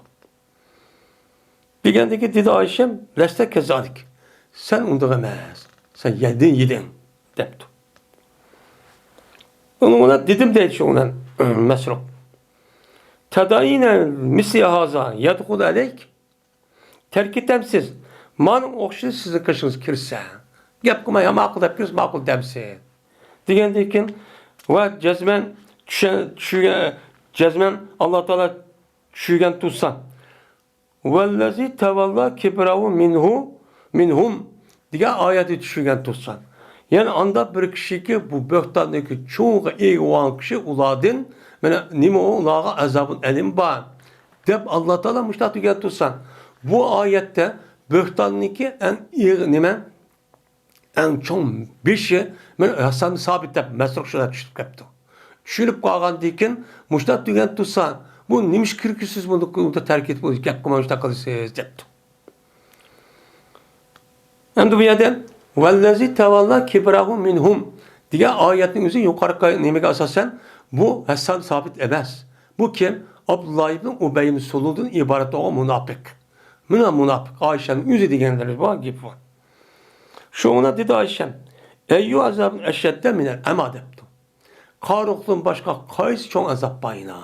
Bir gendeki dedi Ayşem, leste kezalik. Sen onda emez. Sen yedin depti. Ona dedim de şu ona mesruk. Tedayine misli haza yedhul aleyk. Terk etemsiz. Manın okşu sizin kışınız kirse. Gep kuma ya makul yapıyoruz makul demsi. Digendekin ve cezmen cezmen Allah Teala çügen tutsan. Vellezi tevalla kibravu minhum diye ayeti çügen tutsan. Yani anda bir kişi ki bu böhtandaki çoğu iyi olan kişi uladın nime o ulağa azabın elim bağ. Dep Allah Teala müştak tügen tutsan. Bu ayette böhtandaki en iyi nime en çok bir şey Hasan sabit dep mesruk şuna düşüp kaptı. Düşürüp kalgan dikin müştak tügen tutsan. Bu nimiş kürküsüz bunu da terk etip gap kuma müştak kalısız depti. Hem de bu yerde vellezi tevalla kibrahu minhum diye ayetin yüzü yukarı nemege asasen bu Hasan sabit emez. Bu kim? Abdullah ibn Ubey ibn Sulud'un ibareti o münafık. Münafık. Ayşe'nin yüzü diyenleri var gibi var. Şu ona dedi Ayşem. Eyyü azabın eşedde minel ema depti. Karukluğun başka kayısı çok azap bayına.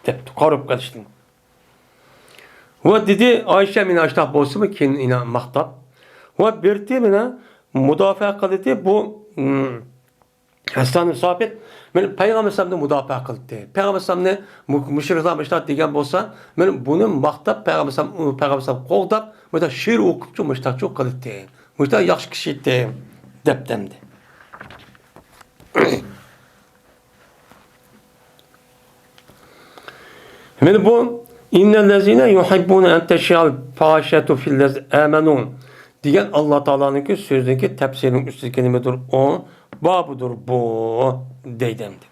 Depti. Karuk karıştın. Ve dedi Ayşe min aştah bolsu mu kin ina mahtap. Ve birti mina müdafaa kıldı bu Hasan-ı Sabit men Peygamber sallallahu müdafaa kıldı. Peygamber sallallahu müşrikler başta degen bolsa men bunu mahtap Peygamber sallallahu qoğdap bu da şiir okupçu müştak çok kıldı. Müştak yaxşı kişi deptemdi. Men bu İnnellezine yuhibbune en teşyal fahişetu fillez amenun diyen Allah Teala'nınki sözdeki tefsirinin üstü kelimedir o. Babudur bu deydemdi.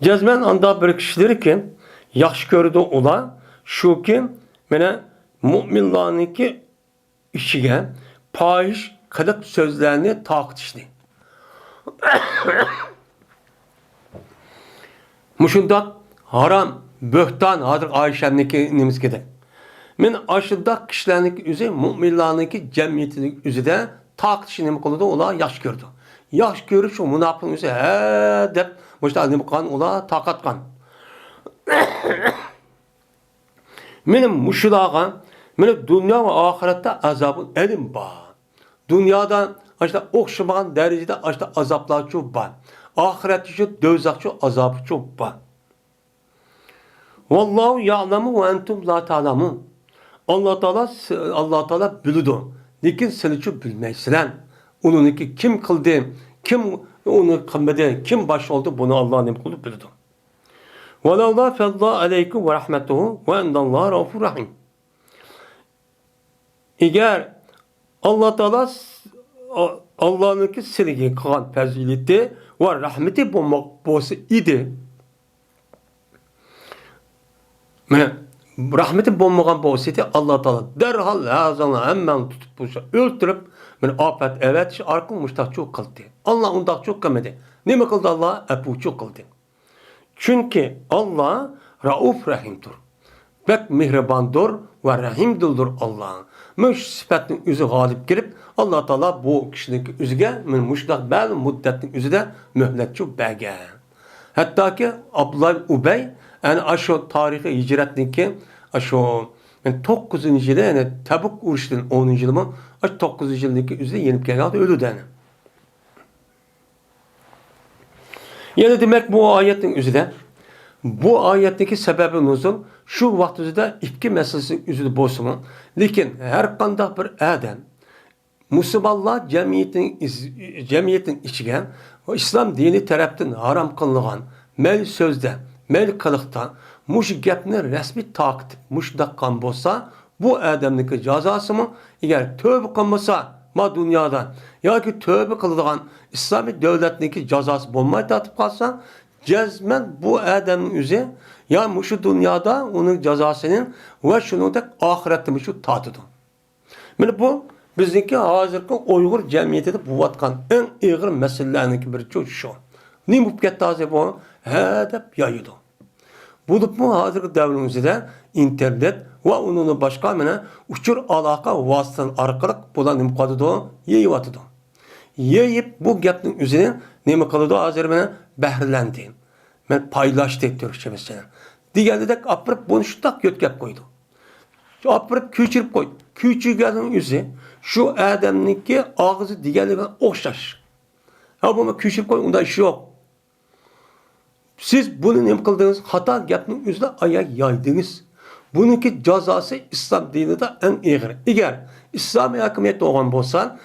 Cezmen anda bir kişidir ki yaxşı gördü ola şu ki mene müminlarınki işige fahiş kılık sözlerini takdişli. Muşundak haram, böhtan, hadır Ayşe'ninki nimiskede. Men aşırıdak kişilerinin üzü, müminlerinin cemiyetinin üzü de takdişi nimi kılıdı ola yaş gördü. Yaş görüp şu münafığın üzü dep, muşta nimi kan ola takat kan. Benim muşulağa, benim dünya ve ahirette azabın elim bağ. Dünyada işte okşamayan derecede işte azaplar çok var. Ahiret için dövzakçı azabı çok var. Vallahu ya'lemu ve entum la ta'lamun. Allah Teala bilüdü. Lakin seni bilmeysilen. Onunki kim kıldı, kim onu kılmadı, kim baş oldu bunu Allah'ın emri bilüdü. Ve la fadla aleykum ve rahmetuhu ve endallaha raufur rahim. Eğer Allah Teala Allah'ınki silgi kılan fezileti ve rahmeti bulması idi. Rahmeti bulmagan bolsaydı Allah Teala derhal lazana hemen tutup bulsa öldürüp afet evet arkın müştak çok kıldı. Allah ondan çok kılmadı. Ne mi kıldı Allah? Ebu çok kıldı. Çünkü Allah Rauf Rahim'dir. Bek mihribandır ve rahimdildir Allah. Müş sıfatının yüzü galip gelip Allah Teala bu kişinin yüzüge müştak bel müddetin yüzüde mühlet çok belge. Hatta ki Abdullah Ubey yani aşo tarihi hicretindeki aşo 9. yılda yani Tabuk uruşunun 10. yılı mı 9. yıldaki yüzde yenip geldi ölü dene. Yani demek bu ayetin yüzüde bu ayetteki sebebi nuzul şu vaktizde iki meselesi yüzüde bozulur. Lakin her kanda bir adam Müslümanlar cemiyetin içigen İslam dini tarafından haram kılınan mel sözde, mel kılıkta muş gapni resmi takip muşda kan bolsa bu adamdaki cezası mı eğer tövbe kılmasa ma dünyadan ya ki tövbe kıldıgan İslami devletindeki cezası bulmay tatip kalsa Cezmen bu adamın üzü ya şu dünyada onun cezasının ve şunu da ahirette şu tatıdı. Yani bu bizdeki hazırki Uygur cemiyetinde bulatkan en ağır meselelerinin biri şu. Ne bu ketazı bu? Hedef yayıdı. Bulup mu hazırki devrimizde internet ve onun başka mene uçur alaka vasıtan arkalık bulan imkadıdı, yayıvatıdı. Yayıp bu gapның üzerine ne kalıdı hazır mene behrilendi. Men paylaştı Türkçe mesela. Diğerleri de apırıp bunu şu tak götkep koydu. Apırıp küçürüp koydu. Küçüğünün yüzü şu adamınki ağzı diğerlerine okşaş. Ha bunu küçürüp koydu. Onda işi yok. Siz bunu ne kıldınız? Hata gapның yüzüne ayak yaydınız. Bununki cezası İslam dininde en ağır. Eğer İslami hakimiyet olan bolsa,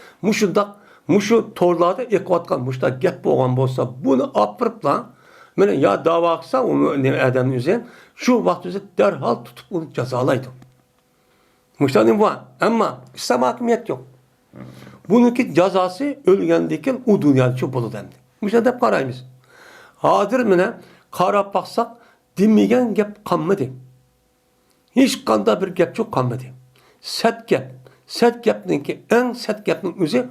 muşu torlarda ekvatkan muşta gap olan bolsa, bunu apırıp lan, ya dava aksa onu adamın üzerine şu vakti üzerine derhal tutup onu cezalaydı. Muştanın var ama İslam hakimiyet yok. Bununki cezası ölgendeyken o dünyada çok bolu dendi. Muştan hep karayımız. Hazır mene kara baksak dinmeyen gap kanmadı. Hiç kanda bir gap çok kanmadı. Set gap. Set gap'ninki en set gap'nin üzeri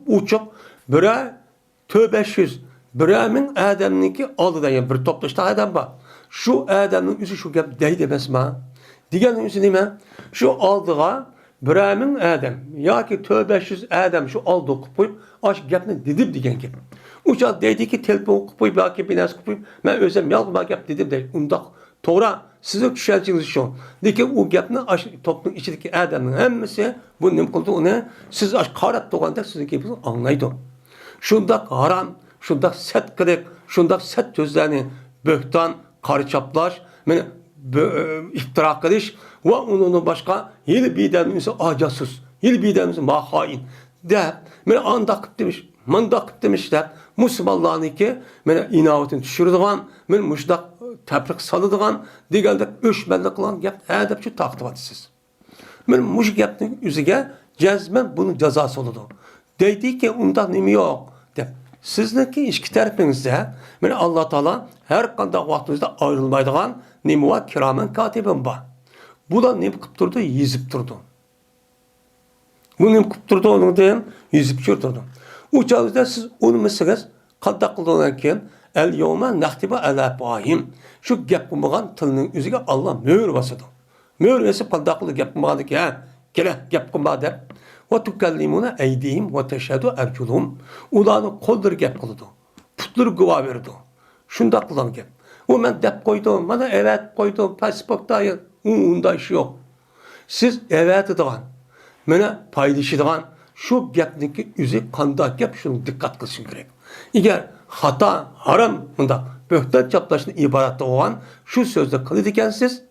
uçup bire tövbeşiz. Biremin adamınki aldıdan yani bir toplaşta adam var. Şu adamın üzü şu gap deydi besma. Diğerinin üzü neyme? Şu aldığa biremin adam. Ya ki tövbeşiz adam şu aldığı kupuyup aş gapını didip diyen gibi. Uçak deydi ki telefon kupuyup belki binas kupuyup ben özlem yalgıma gap dedim de undak. Toğra size düşerciniz şu. Deki o gapını aş toplum içindeki adamın hemmesi bu ne kıldı onu siz aş karat doğanda sizin gibi anlaydı. Şundak haram, şundak set kırık, şundak set sözlerini böhtan, karıçaplaş, iftira kılış ve onun başka yıl bidenimizi acasız, yıl bidenimizi mahain de, andak demiş, mandak demiş de, Müslümanların ki, inavetini düşürdüğün, müştak tebrik salıdığın, diğerde öşmellik olan gap, edep şu taktibatsız. Muş gapның üzüge cezmen bunun cezası oldu. Deydi ki ondan nemi yok. De. Sizdeki işki tarafınızda Allah Teala her kanda vaktinizde ayrılmaydıgan nemi var kiramen katibim var. Bu da nemi kıp durdu, yizip durdu. Bu nemi kıp durdu onu diyeyim, yizip durdu. Uçağınızda siz onu meseleyiz, kanda kıldığınken el yevme nahtiba ala bahim. Şu gap bulmagan tılının üzüge Allah mühür basıdı. Mühür vesip kanda kıldı gap bulmadı ki kele gap bulmadı der. Ve tukellimuna eydihim ve teşhedü erculhum. Ulanı kolları gap kıldı. Putları güva verdi. Şunda kılan gap. O men dep koydum, bana evet koydum, pasportayı. Onda işi yok. Siz evet edilen, bana paylaşılan şu gapniki üzü kanda gap şunu dikkat kılsın gerek. Eğer hata, haram bunda böhtan çaplaşının ibaretle olan şu sözde kılıdı iken siz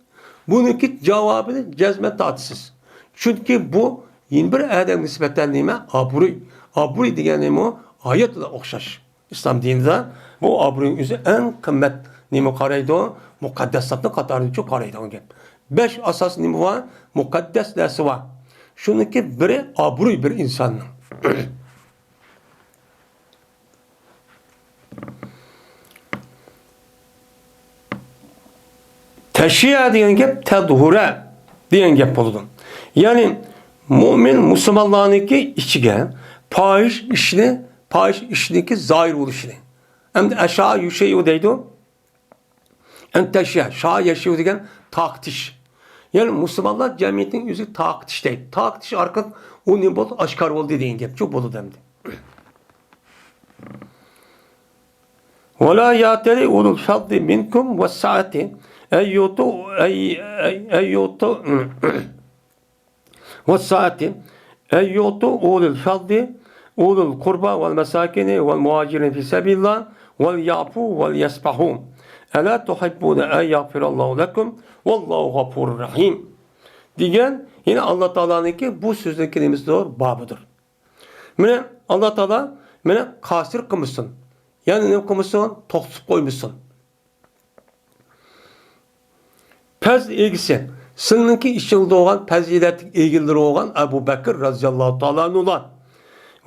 bununki cevabını cezme tatsız. Çünkü bu yeni bir adam nispetten neyme? Abruy. Abruy diyen o ayetle okşaş. İslam dininde bu abruyun üzü en kıymet neyme karaydı o? Mukaddesatını katardı çok karaydı o gep. 5 asas neyme var? Mukaddes dersi var. Şununki biri abruy bir insanın. Teşhiye diyen gep tedhure diyen gep oldu. Yani mümin Müslümanlarınki içige pahiş işini zahir oluşunu. Hem de aşağı yüşeyi deydi o. En teşhiye, şaha yaşıyor diyen taktiş. Yani Müslümanlar cemiyetin yüzü taktiş değil. Taktiş arka o ne bol aşkar oldu diyen gep. Çok bolu demdi. وَلَا يَعْتَرِ اُلُوا الْفَضْلِ مِنْكُمْ وَالسَّعَةِ وَالسَّعَةِ اَيُّوتُوا اُولُوا الْفَضْلِ اُولُوا الْقُرْبَى وَالْمَسَاكِنِ وَالْمُهَاجِرِينَ فِي سَبِيلِ اللّٰهِ وَلْيَعْفُوا وَلْيَصْفَحُوا أَلَا تُحِبُّونَ أَنْ يَغْفِرَ اللّٰهُ لَكُمْ وَاللّٰهُ غَفُورٌ رَحِيمٌ diyen yine Allah Teala'nınki bu sözün kelimesi doğru babıdır. Mene Allah Teala mene kasir kılmışsın. Yani ne kılmışsın? Toksuk koymuşsun. Pez ilgisi. Sınınki işçilde olan, peziletlik ilgilileri olan Ebu Bekir radıyallahu ta'ala olan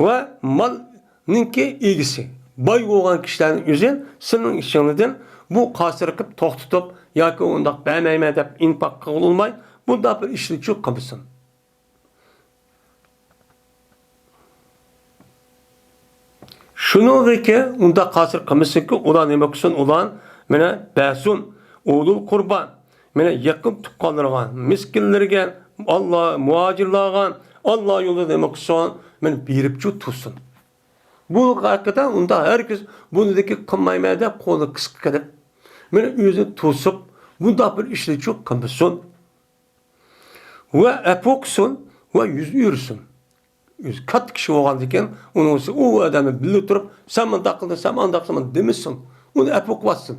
ve malınki ilgisi. boy bo'lgan kishilarning o'zi sening ishingdan bu qasirqib to'xtatib yoki undoq bermayman deb infoq qilolmay bunda bir ishni cho'q qilsin. Shuningdek, unda qasir qilmasinki, ular nima qilsin? Ular mana basun, o'lul qurban, mana yaqin tuqqanlarga, miskinlarga, Allah muhacirlarga, Allah yo'lida nima qilsin? Mana beribchi tutsin. Bu hakikaten unda herkes bunudaki qilmayman deb qo'li qisqa qilib, mana o'zini to'sib, bunda bir ishni cho'q qilsin. Va apoqsin va yuz yursin. Kat kişi olgan diken, onun o adamı bilip durup, sen bana takıldın, sen bana takıldın demişsin. Onu epok bassın.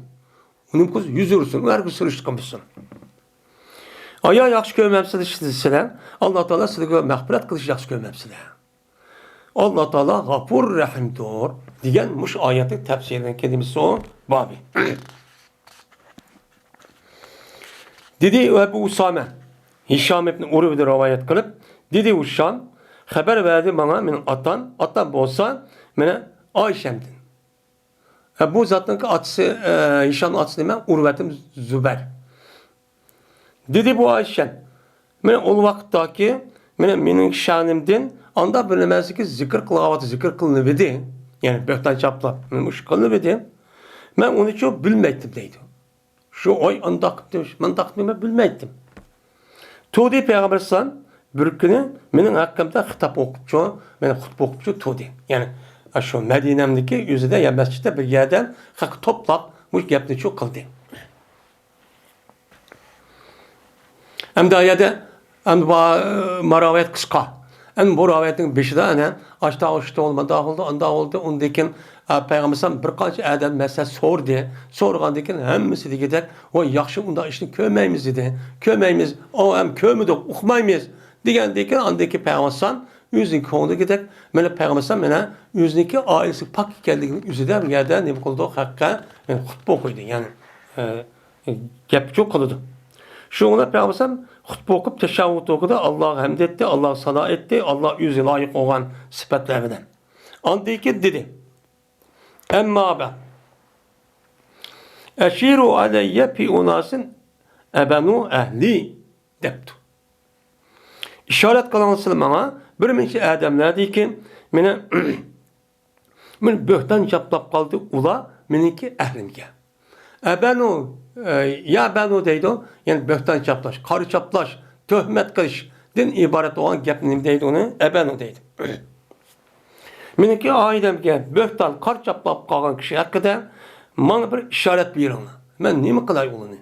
Onun kız yüz yürüsün, her gün sürüştü kalmışsın. Ayağı yakşı görmemsin işte Allah Teala size mağfiret kılış yakşı görmemsin. Allah Teala Gafur Rahim'dir diyen muş ayetin tefsirinden kendimiz o babi. Dedi Ebu Usame, Hişam ibn Urve'de rivayet kılıp, dedi Uşam, haber verdi bana benim atan bolsa bana Ayşem'din. Bu zatın ki atısı, Hişam'ın atısı demek Urvetim Züber. Dedi bu Ayşem, ben o vakittaki benim şanımdin, anda bilemezdi ki zikir kılınıverdi. Yani böhtan çapla, benim kılınıverdi. Ben onu çok bilmektim deydi. Şu oy andaktim, bilmektim. Tuğdi Peygamber san, bir günü benim hakkımda hitap okupçu, benim hutbe okupçu Tuğdi. Yani şu Medine'mdeki yüzüde ya mescitte bir yerden hak toplap bu gepni çok kıldı. Hem de ayette hem maraviyet kıska. Hem bu raviyetin beşide hani aşağı olma oldu. Ondakin Peygamber'den birkaç adam mesela sordu. Sorgandakin hemmisi de gider. O yaxşı onda işini kömeyimiz dedi. Kömeyimiz o hem kömüdük okumayımız. Digendeki andaki Peygamber'den yüzün konuda gider. Böyle Peygamber'den bana yüzündeki ailesi pak geldiğini yüzüde bir yerde ne buldu hakka hutbe okuydu. Yani gep çok kılıdı. Şu ona Peygamber'den hutbe okup teşavvut okudu. Allah hamd etti, Allah sana etti, Allah yüzü layık olan sıfatlarından. Andaki dedi. Emma ben eşiru aleyye fi unasın ebenu ehli deptu. İşaret kılansın bana bir minçe adamlar deyir ki mene böhtan çaplap kaldı ula meninki ehlimge. Ebenu ya benu deydi o yani böhtan çaplaş, karı çaplaş, töhmet kılış din ibaret olan gepnim deydi onu ebenu deydi. Meninki ailemge böhtan kar çaplap kalgan kişi hakkında bana bir işaret bir ona. Ben neymi kılay olanı?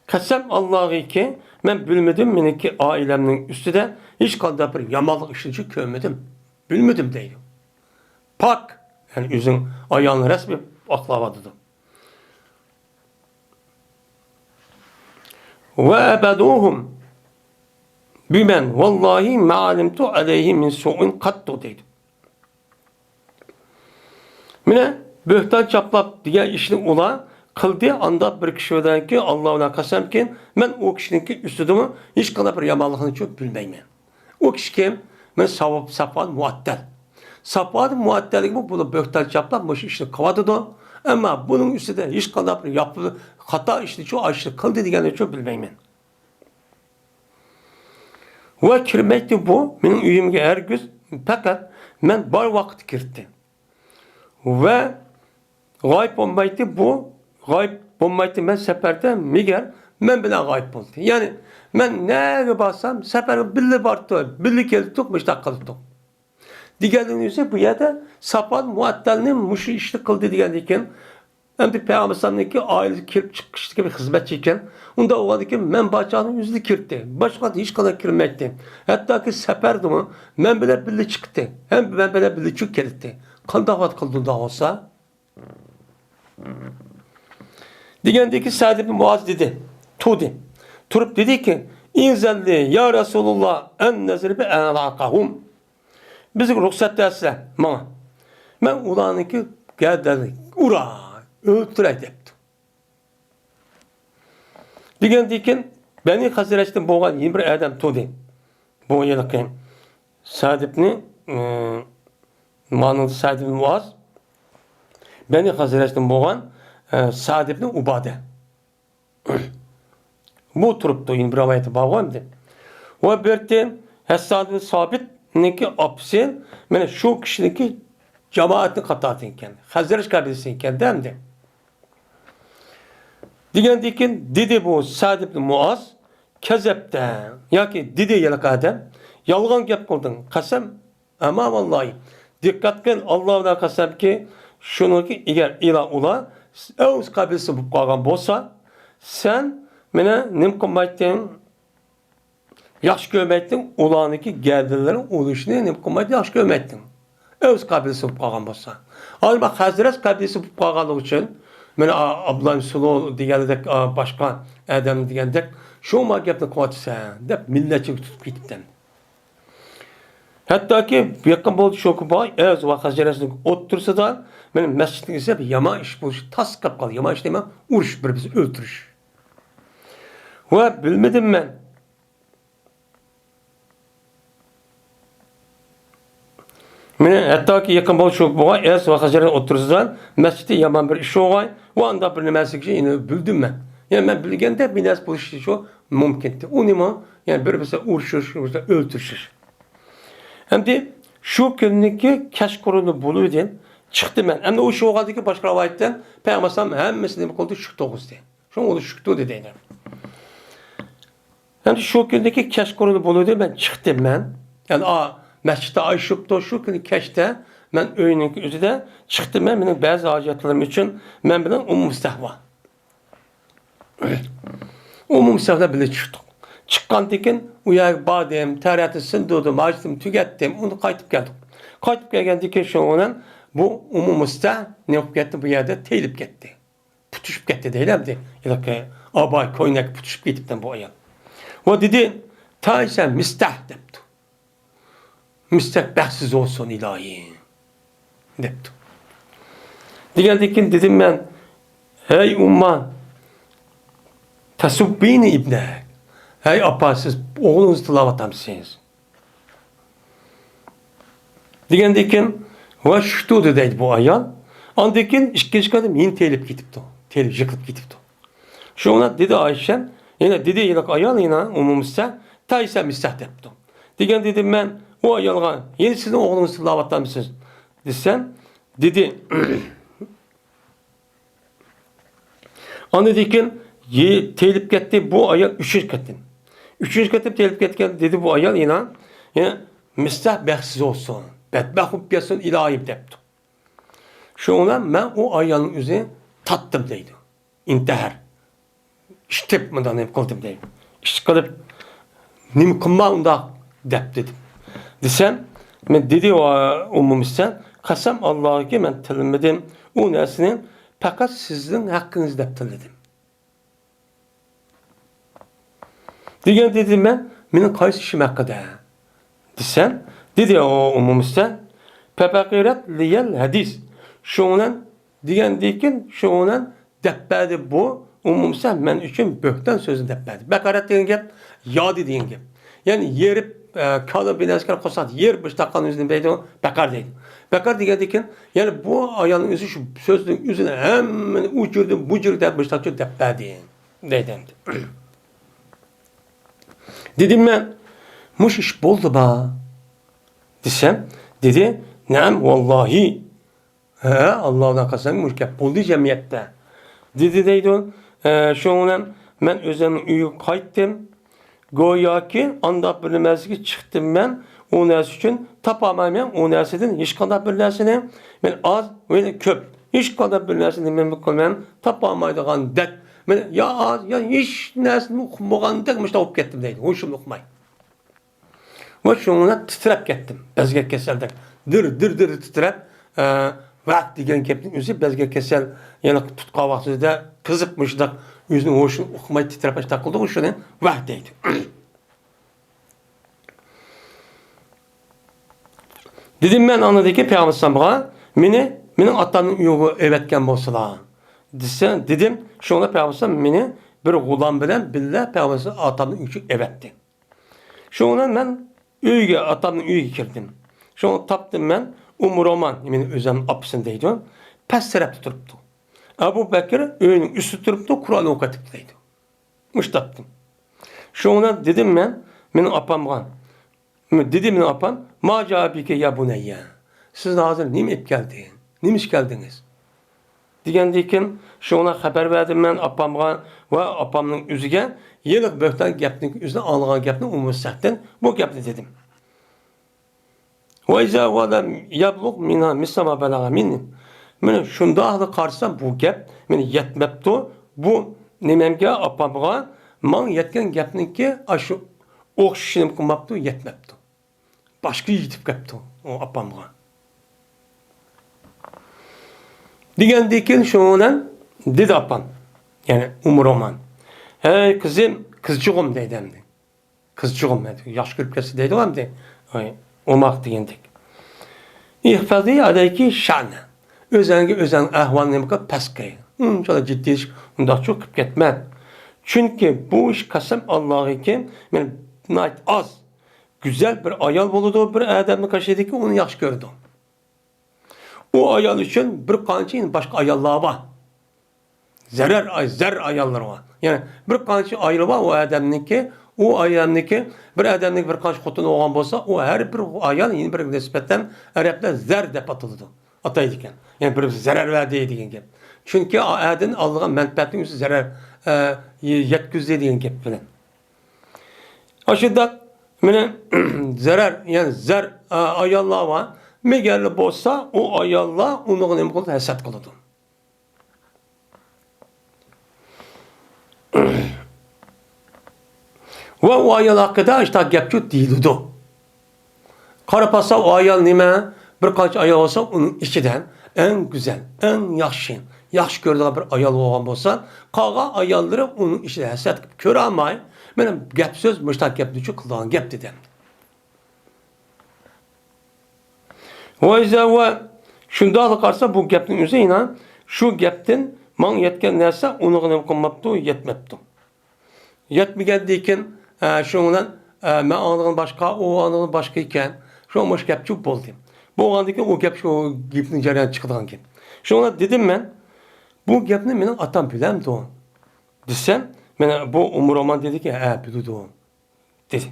Kasem Allah'ı ki ben bilmedim meninki ailemnin üstüde hiç kadar bir yamalık işici görmedim. Bilmedim deydi. Pak yani yüzün ayağının resmi aklavadıdır. Ve ebeduhum bimen vallahi ma'alimtu aleyhi min su'in kattu deydi. Mine böhtan çaplap diye işini ula kıldığı anda bir kişi öden ki Allah'ına kasem ki ben o kişinin ki üstüdümü hiç kadar bir yamanlığını çok bilmeyim. O kişi kim? Ben safad muaddel. Safad muaddellik bu da böhtan çaplap bu işini kavadıdı. Ama bunun üstünde hiç kadar bir yapılı hata işini çok aşırı kıldı diye çok bilmeyim. Ve kirmekti bu benim üyümge her gün fakat ben bar vakit girdi. Ve gayb olmaydı bu. Gayb olmaydı ben seferde miger ben bile gayb oldu. Yani ben ne bassam sefer billi bardı. Billi geldi tutmuş dakikalık. Diğerinin ise bu yerde sapan muattalinin muşu işli kıldı diğerlikken hem de Peygamber'deki aile kirip çıkıştı gibi hizmetçiyken onda o vardı ki men bahçanın yüzünü kirtti. Başka hiç kadar kirmekti. Hatta ki seferdi mi men bile billi çıktı. Hem ben bile billi çık kelitti. Kandavat kıldığında olsa diğerindeki Sa'd ibn Muaz dedi. Tudi. Turup dedi ki İnzelli ya Resulullah en nezribi enlakahum. Bizi ruhsat derse bana. Ben ulanınki geldi. Ura! Öldürey depti. Diğerindeki beni Hazreç'ten boğan 21 adam tudi. Bu yılki Sa'd ibn Sa'd ibn Muaz Beni Hazret'ten boğan Sa'd ibn Ubade. Bu turuptu yine bir rivayeti bağlandı. Ve berti Hassan ibn Sabit neki apsi mene şu kişideki cemaatin katatıyken Hazret kabilesiyken demdi. Digendikin dedi bu Sa'd ibn Muaz kezepten yaki dedi yalak adam yalgan gap kıldın kasem ama vallahi dikkat kıl Allah'ına kasem ki şunu ki eğer ila ula öz kabilesi bu kalgan bolsa sen mene nim kılmaydın yaxşı görmektin ulanıki geldilerin oluşunu nim kılmaydın yaxşı görmektin öz kabilesi bu kalgan bolsa ama Hazret kabilesi bu kalganlığı için mene Abdullah Sulu diyendek başka adam diyendek şu ma gapni qotsa deb millatchi tutib ketibdi. Hatta ki yakın bo'ldi shu boy öz va Hazretning o'ttirsa mening masjidning esa yomon ish bo'lishi tas qilib qoldi. Yomon ish deyman, urush, bir-birimizni o'ltirish. Va bilmadim men. Meni hatto ki yakın bo'ldi shu boy öz va Hazretning o'ttirsa masjidda yomon bir ish bo'lgan va unda bir nimasini bildim men. Yani ben bilgende bir nas bo'lishi shu mumkindir. U nima? Yani bir-birimizni urushish, o'ltirish. Endi shu kunniki kashquruni bo'luvdi. Chiqdi men. Endi o'sha o'g'aldagi boshqa rivoyatdan payg'ambar hammasini nima qildi? Shuk to'g'izdi. Shu o'zi shukdi dedi. Endi shu kunniki kashquruni bo'luvdi, men chiqdim men. Yani masjidda ayshibdi shu kuni kashda men uyning o'zida chiqdim men. Mening ba'zi hojatlarim uchun men bilan Mustahva. Mustahva bilan chiqdik. Çıqqandan u yerga bordim, tariyatni sindirdim, majlisni tugatdim, uni qaytib keldim. Qaytib kelgandan keyin shundan bu umumista ne qilib ketdi bu yerda teyilib ketdi. Putishib ketdi deyiladi. Yoki abay koynak putishib ketibdi bu ayol. O dedi, "Taysan mistah" debdi. Mistah baxtsiz olsun ilahi debdi. Degandan keyin dedim men, "Hey umman, tasubbini ibnak. Hey apa siz oğlunuzu tilavat etmişsiniz." Degandan keyin va shuktu dedi bu ayol. Ondan keyin ikkinchi qadim men telib ketibdi. Telib yiqilib ketibdi. Shuna dedi Ayşe, yana dedi yiliq ayol yana umumsa taysa mistah debdi. Degan dedim men o ayolga, "Yeni sizin oğlunuzu tilavat etmişsiniz." desem, dedi ondan keyin telib ketdi bu ayol 3. qatim. 3. qatim telib ketgan dedi bu ayol yana mistah baxtsiz olsun. Bedbaxt bo'lib ketsin ilohim debdi. Shundan men o ayolning o'zini tatdim deydi. İntihar. İştib bundan nima qildim deydi. Ish qilib nima qilma unda deb dedim. Desem men dedi o umumista qasam Allohga men tilmadim. U narsani faqat sizning haqqingiz deb tildim. Degan dedim men, mening qaysi ishim haqida? Desem, dedi o umumista, "Faqirat liyal hadis." Şundan degandan şundan deppadi bu umumista men uchun bo'xton so'zni deppadi. Baqarat degan gap yodi degan gap. Ya'ni yerib kala binaskar qosat yer bistaqan o'zini deydi, baqar deydi. Baqar degandan yani bu ayolning o'zi shu so'zning o'zini hammani uchirdi, bujirdi deb bistaqcha deppadi deydi. Dedim ben, muş iş buldu ba. Desem, dedi, "Naam vallahi." Allah'dan kasem muş gap buldu cemiyette. Dedi deydi, şundan men özümün uyuya qaytdım. Goya ki anda bir narsaki çıktım ben. O narsa için tapamayman o narsadan hech qanday bir narsani men az ve köp. Hech qanday bir narsani men qilmam tapamaydigan dek. Men ya az ya hech narsani uqmagandek mishta olib ketdim deydi. Hoşum uqmay. Va shundan titrab ketdim. Bezgak kasaldek. Dir titrab vaqt degan gapning o'zi bezgak kasal yana tutqa vaqtida qizib mushdaq o'zining hoşini uqmay titrab qildi. O'shani vaqt deydi. Dedim men anadaki Peygamber mening otamning uyiga evatgan bo'lsalar. Dedim, şuna Peygamber meni bir g'ulam bilan billa Peygamber otamning uyiga evatdi. Şuna men uyga otamning uyiga kirdim. Şuna tapdım men Roman mening o'zim opsin deydi. past tarafta turibdi. Abu Bakr uyning üstü turibdi, Qur'on o'qitib deydi. Mushtapdim. Şoňa dedim men, mening apamga. Dedi mening apam, "Ma jabike ya bunayya." Siz hazır nima ep geldin? Nima iş geldiniz? Degendikin şoňa haber berdim men apamga we apamning üzüge, "Yeliq böhtan gapning üzüne algan gapni umursaktın, bu gapni" dedim. Ve izâ vâda yablug minha mislama belaga minni. Mene şundaqlı qarsam bu gap meni yetmepti. Bu nememge apamga man yetken gapninki aşu oqşişini qılmaptı, yetmepti. Başka yitip qaptı o apamga. Degendikin şoňdan dedi apam. Yani Umroman. "Hey kızım, kızcığım" deydi emdi. Kızcığım dedi. Yaş görüp deydi o emdi. Omaq degendik. İhfazi adayki şanı. Özen ahvalını bakıp paskayı. Şöyle ciddi iş, unda çok kıp ketmez. Çünkü bu iş kasem Allah'ı ki, yani az, güzel bir ayal buludu, bir adamı kaşıdı ki onu yaxşı gördü. O ayal için bir kançı başka ayallar var. Zerr ayallar var. Yani bir kançı ayal var o adamın ki, o ayalniki bir adamning bir qancha xotin olgan bo'lsa, o her bir ayal yeni bir nisbeten Araplar zar deb atıldı. Ataydı ekan. Yani bir zarar verdi degan gap. Çünkü adın algan menfaatning o'zi zarar yetkizdi degan gap bilan. Aşıda mene zarar yani zar ayallar var. Megerli bo'lsa, o ayallar onu nima qildi? Hasad qiladi. Ve o ayal hakkında işte gapçut değildi. Karapasa o ayal nime? Birkaç ayal olsa onun içinden en güzel, en yaxşı gördüğü bir ayal olan olsa, kağa ayalları onun içinden hasret kör almay. Benim gap söz müştak gaptı çok kılan gap dedim. Ve izâ şunda da karsa bu gapın üzerine şu gapten man yetken neyse onu ne kılmaptı, yetmepti. Yetmegendiyken şoňdan men anlagan başka, o anlagan başka iken, şoň boş gap çok boldy. Bu andaky o gap şu gapning jaryan çykdygan gap. Şoňa dedim men, bu gapni menin atam bilemdi o. Desem, men bu Umroman dedi ki, bildi o. Dedi.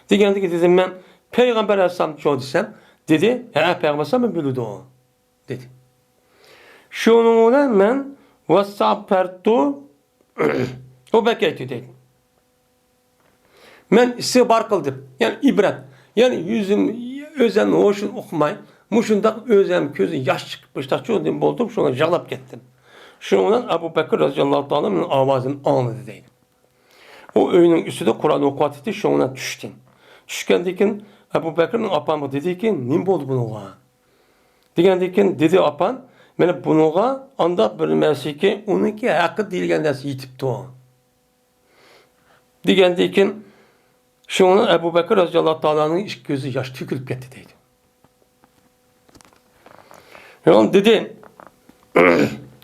Degendi dedim men, Peygamber Aleyhisselam şo desem, dedi, Peygamber Aleyhisselam bildi o. Dedi. Şoňdan men wassapertu o bekeydi dedi. Men istibar kıldım. Yani ibret. Yani yüzüm özen hoşun okumay. Muşundak özem közü yaş çıkmışta çoğundan buldum. Şuna jalap gittim. Şundan Abu Bakr radıyallahu anh'ın avazını anladı deydi. O öyünün üstünde Kur'an okuat etti. Şuna düştüm. Düşkendikin Abu Bakr'ın apamı dedi ki nim oldu bunuğa? Degendikin dedi apan mene bunuğa anda bilmesi ki onunki hakkı değilgendesi yitipti o. Degendikin şoňa Abu Bakr radıyallahu ta'ala'nın iş gözü yaş tükürüp gitti deydi. Yani dedi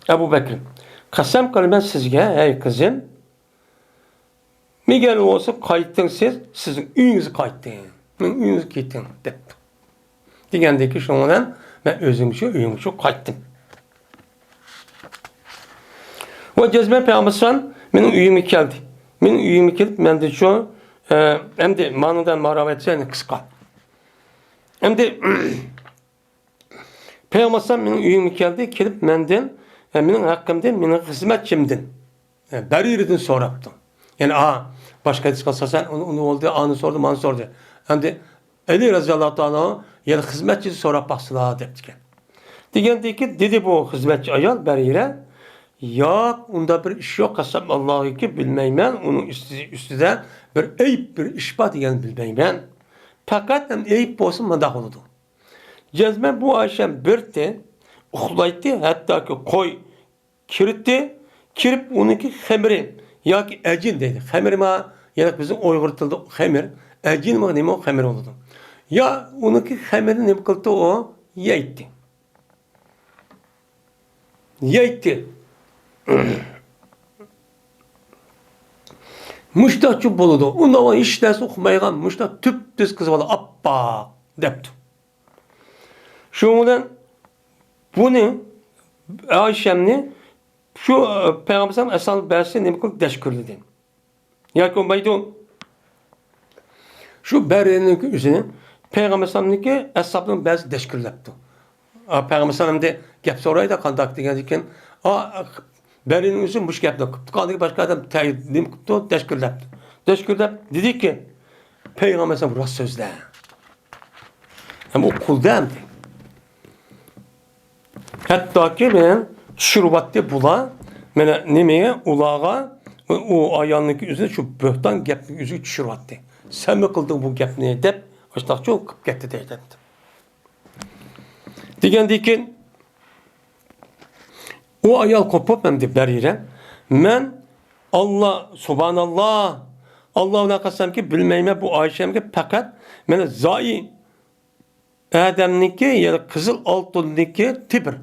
Abu Bakr, kasam kılmam sizge ey kızım, migel olsa kayıttın siz, sizin üyünüzü kayıttın. Men üyünüzü gittin dep. Degendeki şoňdan men özümçe üyümçe kayıttım. Ve cezme Peygamber menin üyüme geldi. Menin üyüme gelip men de şu hem de manıdan maravetçeni kıska. Hem de Peygamber menin üyüme geldi, kelip menden menin hakkımdan, menin hizmetçimden berirden soraptı. Yani başka diskalsa sen onu oldu, anı sordu, manı sordu. Hem de Ali radıyallahu ta'ala yani hizmetçisi sorap baksıla deptiken. Degendeki dedi bu hizmetçi ayal berire yok, onda bir iş yok, kasam Allah'ı ki bilmeymen, onun üstüde bir eyip bir iş var diyen bilmeymen. Fakat eyip olsun mandak oldu. Cezme bu akşam birti, uxlaydı, hatta ki koy kiritti, kirip onunki xemiri, ya ki ecin dedi. Xemir ma, yani bizim Uygur'da xemir, ecin ma neyme o xemir oldu. Ya onunki xemiri ne kıldı o, yetti. Yetti. Muşta çup boludu. Onda hiç ders okumaygan muşta tüp düz kız bolu appa depti. Şoňdan bunu Ayşemni şu Peygamberim Esad bersi ne bu deşkürledi. Yakın baydı şu berinin üzerine Peygamberim'deki Eshab'ın bersi deşkürlepti. Peygamberim de gap soraydı da kandak degendiken berinin üzerine muş gapni qıptı. Kandık başka adam tayyidim qıptı deşkürlepti. Deşkürlep dedi ki Peygamberim rast sözler. Ama o kuldan. Hatta ki ben şurbatte bula, mene nemeye ulağa o ayağındaki üzerine şu böhtan gapni üzü şurbatte. Sen mi kıldın bu gapni dep, açtaq çok kıp gitti deydi. Degendikin o ayal kopup ben de berire. Men Allah subhanallah Allah'ına kasem ki bilmeyme bu Ayşem'e fakat mene zai Adem'niki ya da kızıl altındaki tibir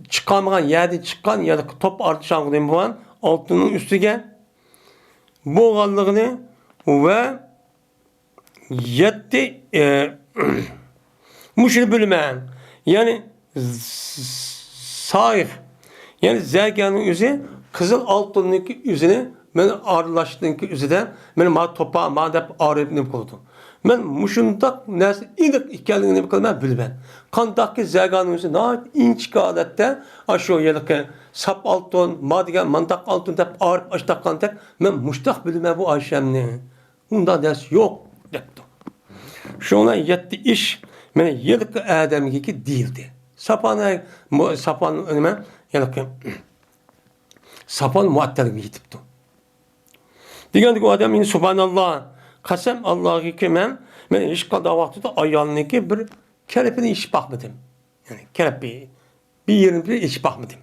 çıkamayan yerde çıkan ya da top artışan bu an altının üstüge boğallığını ve yetti muşunu bilmeyen yani sahip yani zerganın yüzü kızıl altındaki yüzünü ben ağırlaştığındaki yüzüden benim ma topa ma dep ağrıyıp ne koydu. Ben muşundak nersi idik ikeliğini ne bilmem bilmem. Kandaki zerganın yüzü ne inç adette aşağı yelik sap altın ma digen mandak altın dep ağrıp açtak kantek ben muştak bilmem bu Ayşemni. Bunda ders yok depti. Şuna yetti iş men yelik Adem'deki değildi. Sapan önüme yelik sapan muattelimi yitipti. Digendik o adam in subhanallah kasem Allah'ı ki men iş kadar vakti da ayağındaki bir kelepini iş bakmadım. Yani kelepi bir yerini bir iş bakmadım.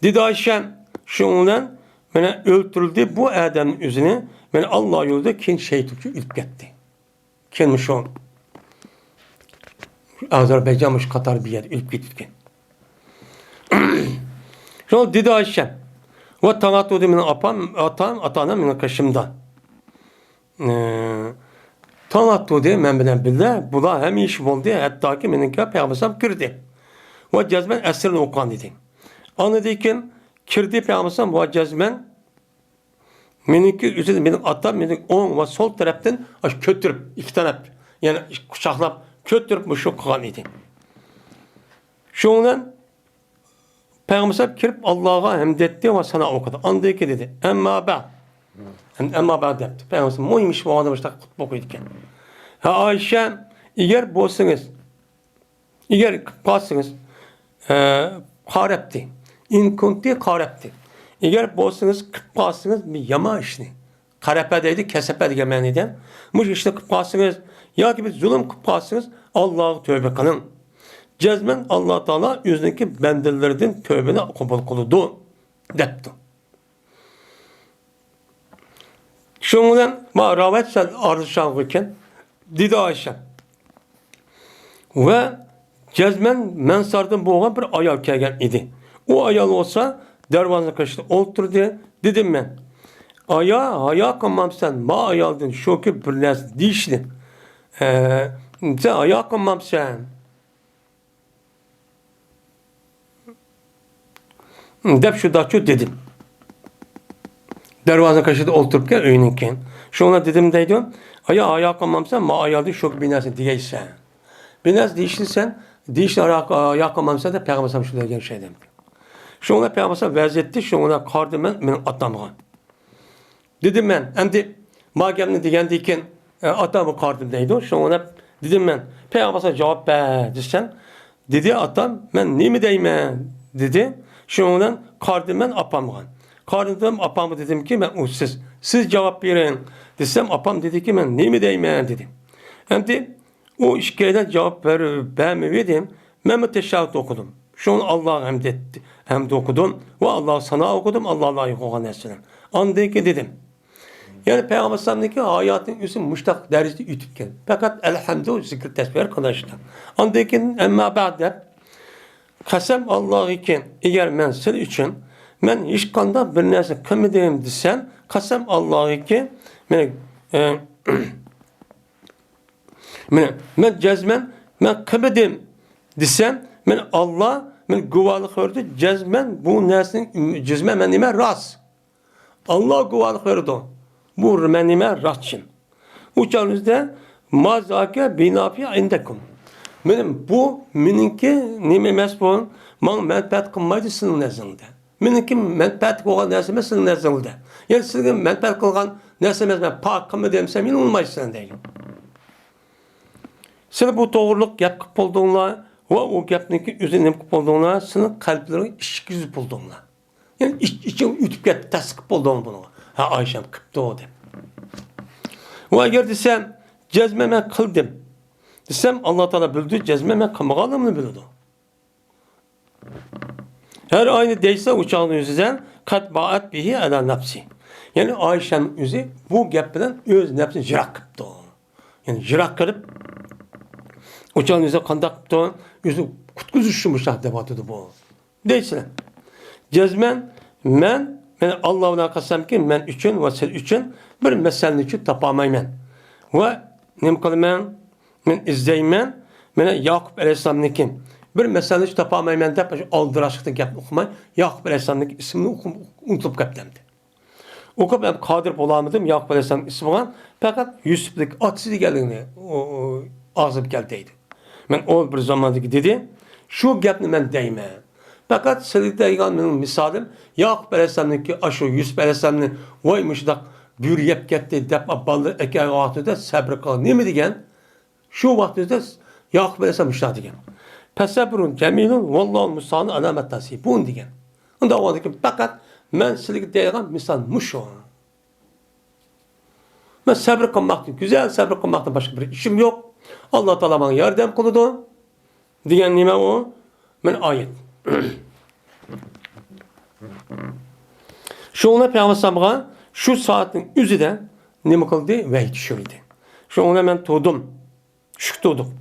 Dedi Ayşem şundan bana öldürüldü bu Adem'in yüzüne beni Allah yolunda kin şeytupçu ilk gitti. Kimmiş o? Azerbaycanmış Katar bir yer ilk gittikken. Sonra dedi Ayşem ve tanatu de min atana min kaşımdan. Tanatu de men bilen billah bu da hem iş oldu hatta ki meninki peygamberim girdi. Ve cezmen esirini okan dedi. Anladıyken kirdi peygamberim ve cezmen meninki üzerinde benim atam benim on ve sol taraftan kötürüp iki taraf yani kuşaklap kötürüp bu şu kan idi. Şundan Peygamber kirip Allah'a hamd etti ve sana okudu. Andı ki dedi. Emma ba depti. Peygamber moymuş bu adam işte kutbu okuydukken. Ha Ayşe eğer bolsanız eğer kalsınız karepti. İn kunti karepti. Eğer bolsanız kalsınız bir yama işini. Karepedeydi kesepe degemeniden. Muş işte kalsınız ya gibi zulüm kalsınız Allah'a tövbe kılın. Cezmen Allah Teala yüzündeki benderlerden tövbeni kabul kılıdı depti. Şundan ma ravetsel arzışanlıkken dedi Ayşe. Ve cezmen men sardım boğan bir ayal kelgen idi. O ayal olsa dervazına kaçtı oturdu dedim ben. Aya kalmam sen ma ayaldın şoku birles dişli. Sen aya kalmam sen. Dep şu da şu dedim. Dervazına kaçtı otururken öyününken. Şuna dedim deydim. Aya kalmam sen ma ayaldın şoku binasın diyeysen. Binas dişlisen dişli aya kalmam sen de peygamberim şu degen şey dedim. Şuna peygamberim vaziyetti şuna kardım ben atamıgan. Dedim ben endi ma gemni degendiyken atamı kardım deydi. Şuna dedim ben peygamberim cevap ver desen dedi atam ben ne mi deyim dedi. Şundan kardım ben apamıgan. Kardım apamı dedim ki ben ussiz. Siz cevap verin desem apam dedi ki ben ne mi deyim dedim. Endi o işkayeden cevap vermedim. Ben müteşahhit okudum. Şunu Allah'a hamd etti. Hamd okudum. Ve Allah sana okudum. Allah'a layık olan esselam. Andı ki dedim. Yani Peygamber'deki hayatın üstü müştak derecede ütükken. Fakat elhamdülillah zikir tesbih arkadaşlar. Andı ki emma ba'de kasem Allah'ı iken eğer ben sen için ben hiç kanda bir neyse kımedeyim desen kasem Allah'ı iken ben cezmen ben kımedeyim desem ben Allah men guvalık verdi, cezmen bu nesinin, cezmen men nime rast. Allah guvalık verdi. Bu men nime rastçın. Uçağınızda mazake binafi indekum. Benim bu meninki nime mesbun, man menfaat kılmaydı sizin nezdinizde. Meninki menfaat kılgan nesime sizin nezdinizde. Yani sizin menfaat kılgan nesime ben pak kılma demsem yine olmayısın deyim. Siz bu doğruluk gap kıp olduğunla ve o gapniki üzerine kıp olduğunla sizin kalplerin işkiz bulduğunla. Yani için ütüp get tas kıp olduğun bunu. Ha Ayşem kıptı o dem. Ve eğer desem cezme ben kıldım. Desem Allah Teala bildi cezme ben kılmagalımını bildi. Her aynı değilse uçağın yüzünden kat baat bihi ala nefsi. Yani Ayşe'nin yüzü bu gapten öz nefsini jirak kıptı. Yani jirak kırıp uçağın yüzüne kandak kıptı. Yüzü kutkuzuşmuşlar debatıdı bu. Değilse. Cezmen men Allah'ına kasem ki men üçün ve sen üçün bir meselenin için tapamaymen. Ve nem kılmen men izleymen men Yakup Aleyhisselam'ın bir meselenin için tapamaymen deyip aldıraşıkta gap okumay. Yakup Aleyhisselam'ın ismini unutup kaptemdi. Okup ben kadir bulamadım Yakup Aleyhisselam'ın ismi olan fakat Yusuf'lık atsızı geldiğini ağzıp geldiydi. Ben o bir zamandaki dedi şu gapni men deyme. Fakat sırrıda benim misalim Yakup Aleyhisselam'daki aşı Yusuf Aleyhisselam'ın vaymış da bir yap gitti dep ballı eken vaxtında sabır kal. Ne mi degen? Şu vaxtında Yakup Aleyhisselam müşah degen. Pesabrun cemilun vallahu musan alamet tasibun degen. Onda o degen fakat men sırrıda degen misal muşu. Ben sabır kılmakta, güzel sabır kılmakta başka bir işim yok. Allah Teala bana yardım kılıdı. Diyen nime o? Ben ayet. Şu ona Peygamber şu saatin üzüden ne kıldı? Vahiy düşürdü. Şu ona ben tuğdum. Şık tuğdum.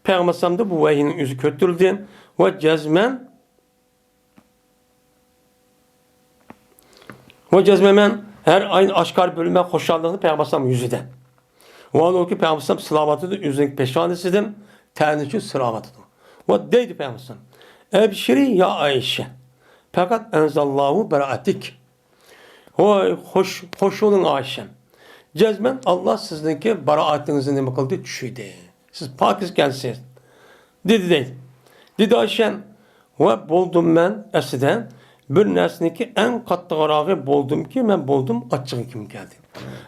Peygamber de bu vahiyinin yüzü kötüldü. Ve cezmen her ayın aşkar bölüme hoşallığını Peygamber yüzüden. O an ki Peygamber sılavatıdır. Yüzündeki peşanesidim. Ternişi sılavatıdır. Ve deydi Peygamber Ebşiri ya Ayşe. Fakat enzallahu beraatik. Hoş olun Ayşem. Cezmen Allah sizdeki beraatinizi ne kıldı? Düşüydü. Siz pakiz gelsiniz. Dedi. Dedi Ayşem. Ve buldum ben esiden bir nesneki en kattığı buldum ki ben buldum açığım kim geldi.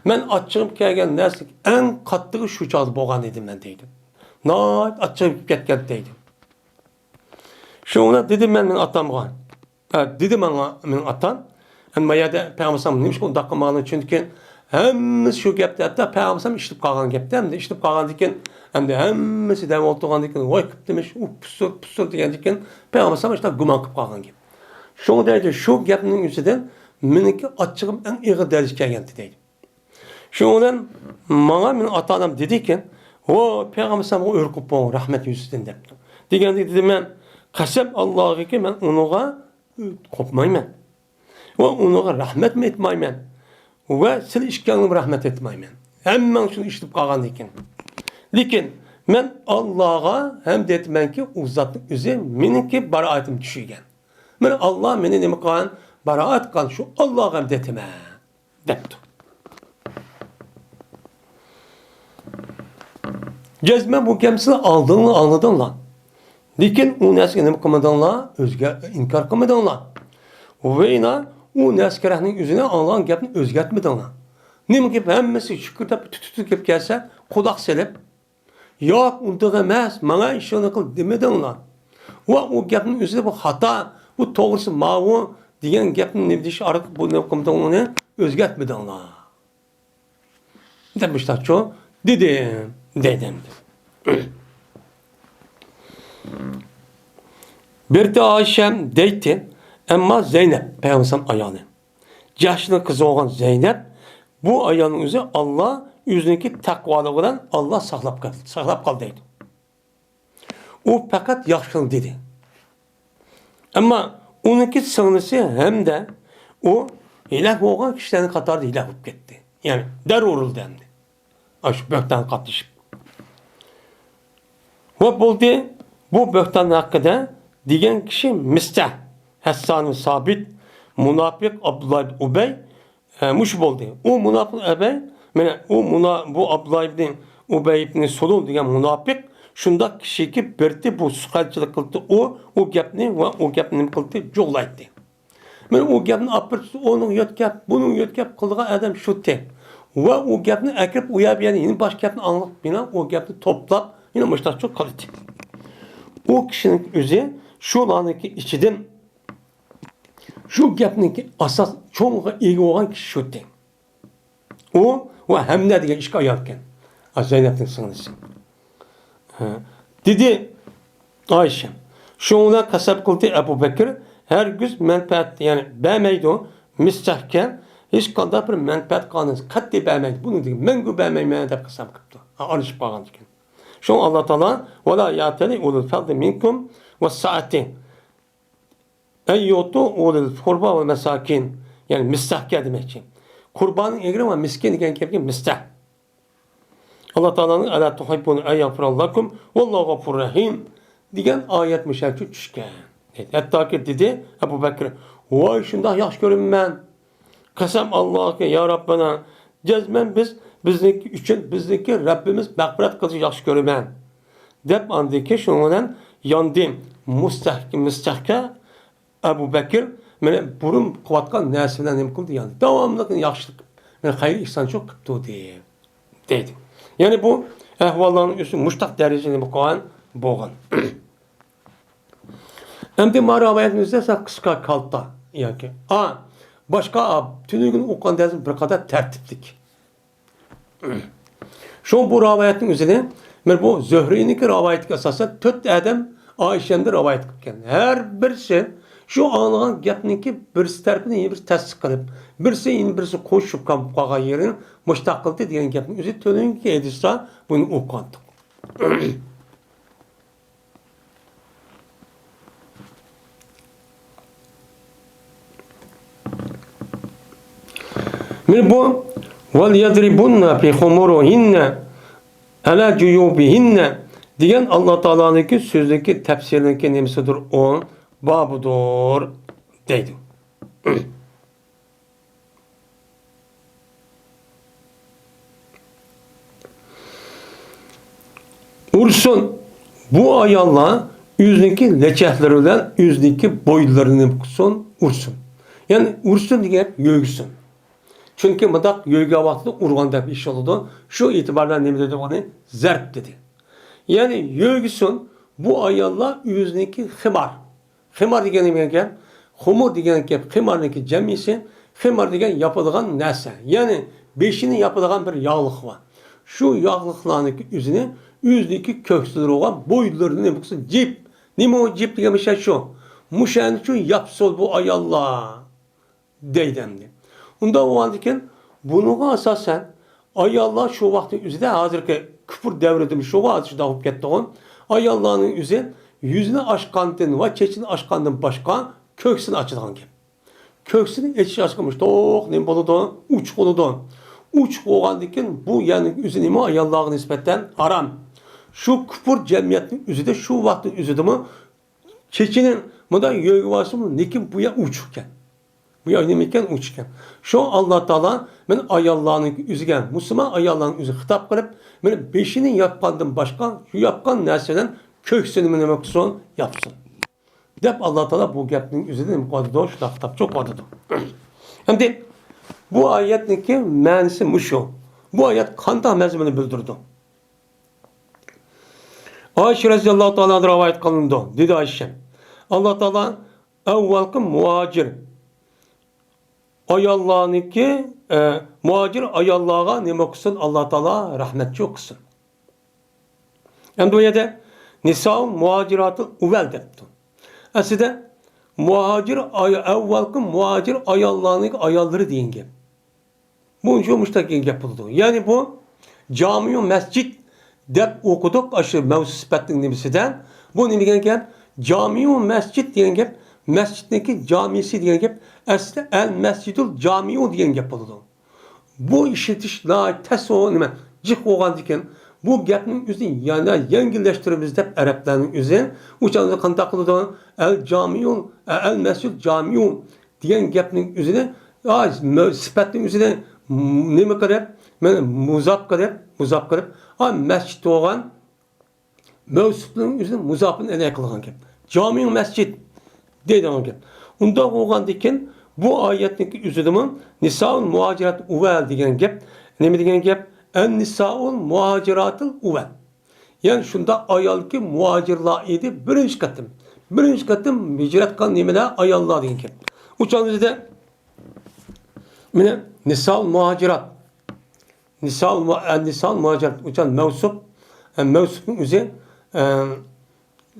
Ben açığım gelgen nesneki en kattığı şu çağda boğan dedim ben deydim. Naat açığım getken deydim. Şuna dedim ben atam var. Dedim ben atam. Ama ya da Peygamber neymiş bu dakika malın çünkü hemmesi şu gapta hatta Peygamber işlep kalgan gapta hem de işlep kalgan diken hem de hemmesi devam oltuğan diken vay kıp demiş pusur diyen diken Peygamber işte guman kıp kalgan gap. Şuna derece şu gapının yüzünden meniki açığım en iyi derece geldi deydi. Şundan bana benim atam dedi ki o Peygamber o ürküp bu rahmet yüzünden dedi. Diyen dedim ben kasem Allah'a ki ben onuğa kopmayman. Ve onuğa rahmet mi etmayman. Ve sil işkanım rahmet etmayman. Hemen şunu işlep kalgan diken. Lekin men Allah'a hem de etmen ki uzatlık üzere meniki baraatim düşüyen. Men Allah meni nemi kılan baraat kılan şu Allah'a hem de etme. Deptu. Cezme bu kemsini aldığını anladın lan. Lekin o neskenim kılmadanla özge inkar kılmadanla. Ve ina o neskerahning yüzüne Allah'ın gapini özgertmedinla. Nima ki hemmesi şükürde tütütü gap gelse kulak selip yok unduğu emas bana işini kıl demedinla. Ve o gapning yüzüne bu hata bu doğrusu mavu diyen gapning ne diş arık bu ne kılmadanla özgertmedinla. Demişler çoğu dedim. Bir de Ayşem deydi ama Zeynep Peygamber ayağını. Yaşlı kızı olan Zeynep bu ayağının üzerine Allah yüzündeki takvalığından Allah saklap kal deydi. O fakat yaşlı dedi. Ama onunki sığınısı hem de o ilah olan kişilerin katarda ilah olup gitti. Yani der vuruldu hem de. Aşk bökten katışıp. Ve buldu bu bökten hakkında degan kishi Mistah Hassan Sabit Munafiq Abdullah ibn Ubay mush bo'ldi. U Munafiq Ubay mana bu Abdullah ibn Ubay ibn Sulul degan munofiq shundoq kishiki birti bu suqalchilik qildi. U gapni va u gapni nima qildi? Jo'g'laydi. Mana u gapni olib onun yot gap, bunun yot gap qilgan adam shutdi. Va u gapni akirib uyab yana boshqa gapni anglab, yana o gapni to'plab, yana mushtaqcha qildi. O kishining o'zi shularniki ichidan shu gapniki asos cho'ng'a ega bo'lgan kishi shutdi. U va Hamna degan ishga ayol ekan. Zaynabning singlisi. Dedi Ayşe. Şundan kasap qildi Abu Bakr hergiz menfaat yani bermeydi Mistahkem hiç qanday bir menfaat qonunsiz qat'iy bermeydi. Bunu degan mengu bermeyman deb qasam qildi. Alışib qolgan ekan. Şu Allah Taala ve la ya'tali ulul fadli minkum ve sa'ati ayyutu ulul qurba ve mesakin yani mistahke demekçi. Kurbanın egri ve miskin degan gapga mistah. Allah Teala'nın ala tuhibbun ay yagfirallakum vallahu gafurur rahim degan oyat mushachu tushgan. Hatto ki dedi Abu Bakr, "Voy shundoq yaxshi ko'raman. Qasam Allohga ya Rabbana, jazman bizniki uchun bizniki Rabbimiz mag'firat qilishni yaxshi ko'raman." deb andiki shundan yandim mustahka Abu Bakr mana burun qilayotgan narsadan nima qildi yani davomli yaxshilik mana xayr ihson çok qildi dedi. Yani bu ahvalların üstü muştak dereceli bo'lgan. Endi ma'rifatimizda qisqa kalta yoki boshqa tünügün o'qigan dersim bir qadar tartiblik. Şu bu rivoyatning o'zini men bu Zuhriyning rivoyatiga asosan 4 odam Oyshamda rivoyat qilgan. Har birisi şu anlagan gapniki birisi tarafini bir tasdiq qilib, birisi qo'shib qolgan yerini mushtaq qildi degan gapning o'zi tünügün edisa buni o'qigandik. Men bu vel yadribunna fi khumuruhinna ala juyubihinna degan Allah Taola'nınki sözdeki tefsirindeki nemisidir o babudur deydi. Ursun bu ayalla yüzdeki leçehleri bilen yüzdeki boylarını kutsun ursun. Yani ursun degan yo'g'sin. Çünkü mıdak yo'g'a vaqtida urgan deb ish oladi. Shu itibardan nima dedi onu? Zarb dedi. Yani yo'g'sin bu ayollar yüzdeki ximar. Ximar degan nima ekan? Xumur degan gap ximarniki jamisi, ximar degan yapadigan narsa. Yani beşini yapadigan bir yağlık var. Şu yağlıklarniki yüzüne yüzdeki köksüdür olan boylarını nima qilsa jip. Nima o jip degan şey şu. Muşani şu yapsol bu ayollar deydemdi. Unda o andiken bununla asasen ayollar şu vakti üzerinde hazırki küfür devredimi şu vakti dağıp gitti on. Ayolların yüzüne aşkandın ve çeçini aşkandın başka köksünü açılan gibi. Köksünü içi açılmış. Doğuk ne boludu? Uç boludu. Uç oğandiken bu yani üzerine ayolların nispetten haram. Şu küfür cemiyetin üzerinde şu vakti üzerinde mi çeçinin mıda yögüvası mı nekim bu ya uçukken. Bu yayınımken uçken. Şu Allah Teala ben ayollarning yüzügen, Müslüman ayollarning yüzü hitap kılıp, ben beşini yapkandım başka, şu yapkan nerseden köksünü mü demek son yapsın. Dep Allah Teala bu gapning yüzüde nima qildi? Şu kitap çok qildi. Hem de bu ayetniki ma'nosi mushu. Bu ayet qanday mazmunni bildirdi? Ayşe radhiyallohu ta'ala rivoyat qilindi. Dedi Ayşe. Allah Teala avvalki muhacir ayollarniki muhacir ayollarga nima qilsin? Allah Teala rahmetçi qilsin. Endi bu yerda nisa muhaciratul uvval debdi. Aslida muhacir avvalki muhacir ayollarning ayollari degan gap. Bu shu mushtaqil gap bo'ldi. Ya'ni bu jamiu masjid deb o'qidik aşı mavzu sifatning nimasidan. Bu nima degan gap? Jamiu masjid degan gap, masjidniki jamisi degan gap, aslida al masjidul jamiu degan gap bo'ldi. Bu ishitish la taso nima jiq bo'lgan ekan. bu gapning o'zini yana yengillashtiramiz deb arablarning o'zi o'shanda qanday qiladi? El jamiun, el masjid jamiun degan gapning o'zini sifatning o'zini nima qilib, mana muzaf qilib, masjid bo'lgan mavsufning o'zini muzofini ilay qilgan gap. Jamiun masjid deydigan gap. Unda bo'lgandan keyin bu oyatning o'zidami nisaul muhacirat uval degan gap. Nima degan gap? En-nisaul muhaciratul uvel. Yani şunda ayol ki muhacirlar idi birinci katım. Birinci katım hicret kan nimeler ayollar degan gap. Uçağımızda mine nisaul muhacirat. Nisaul muhacirat. Uçağın mevsup. Mevsupun üzeri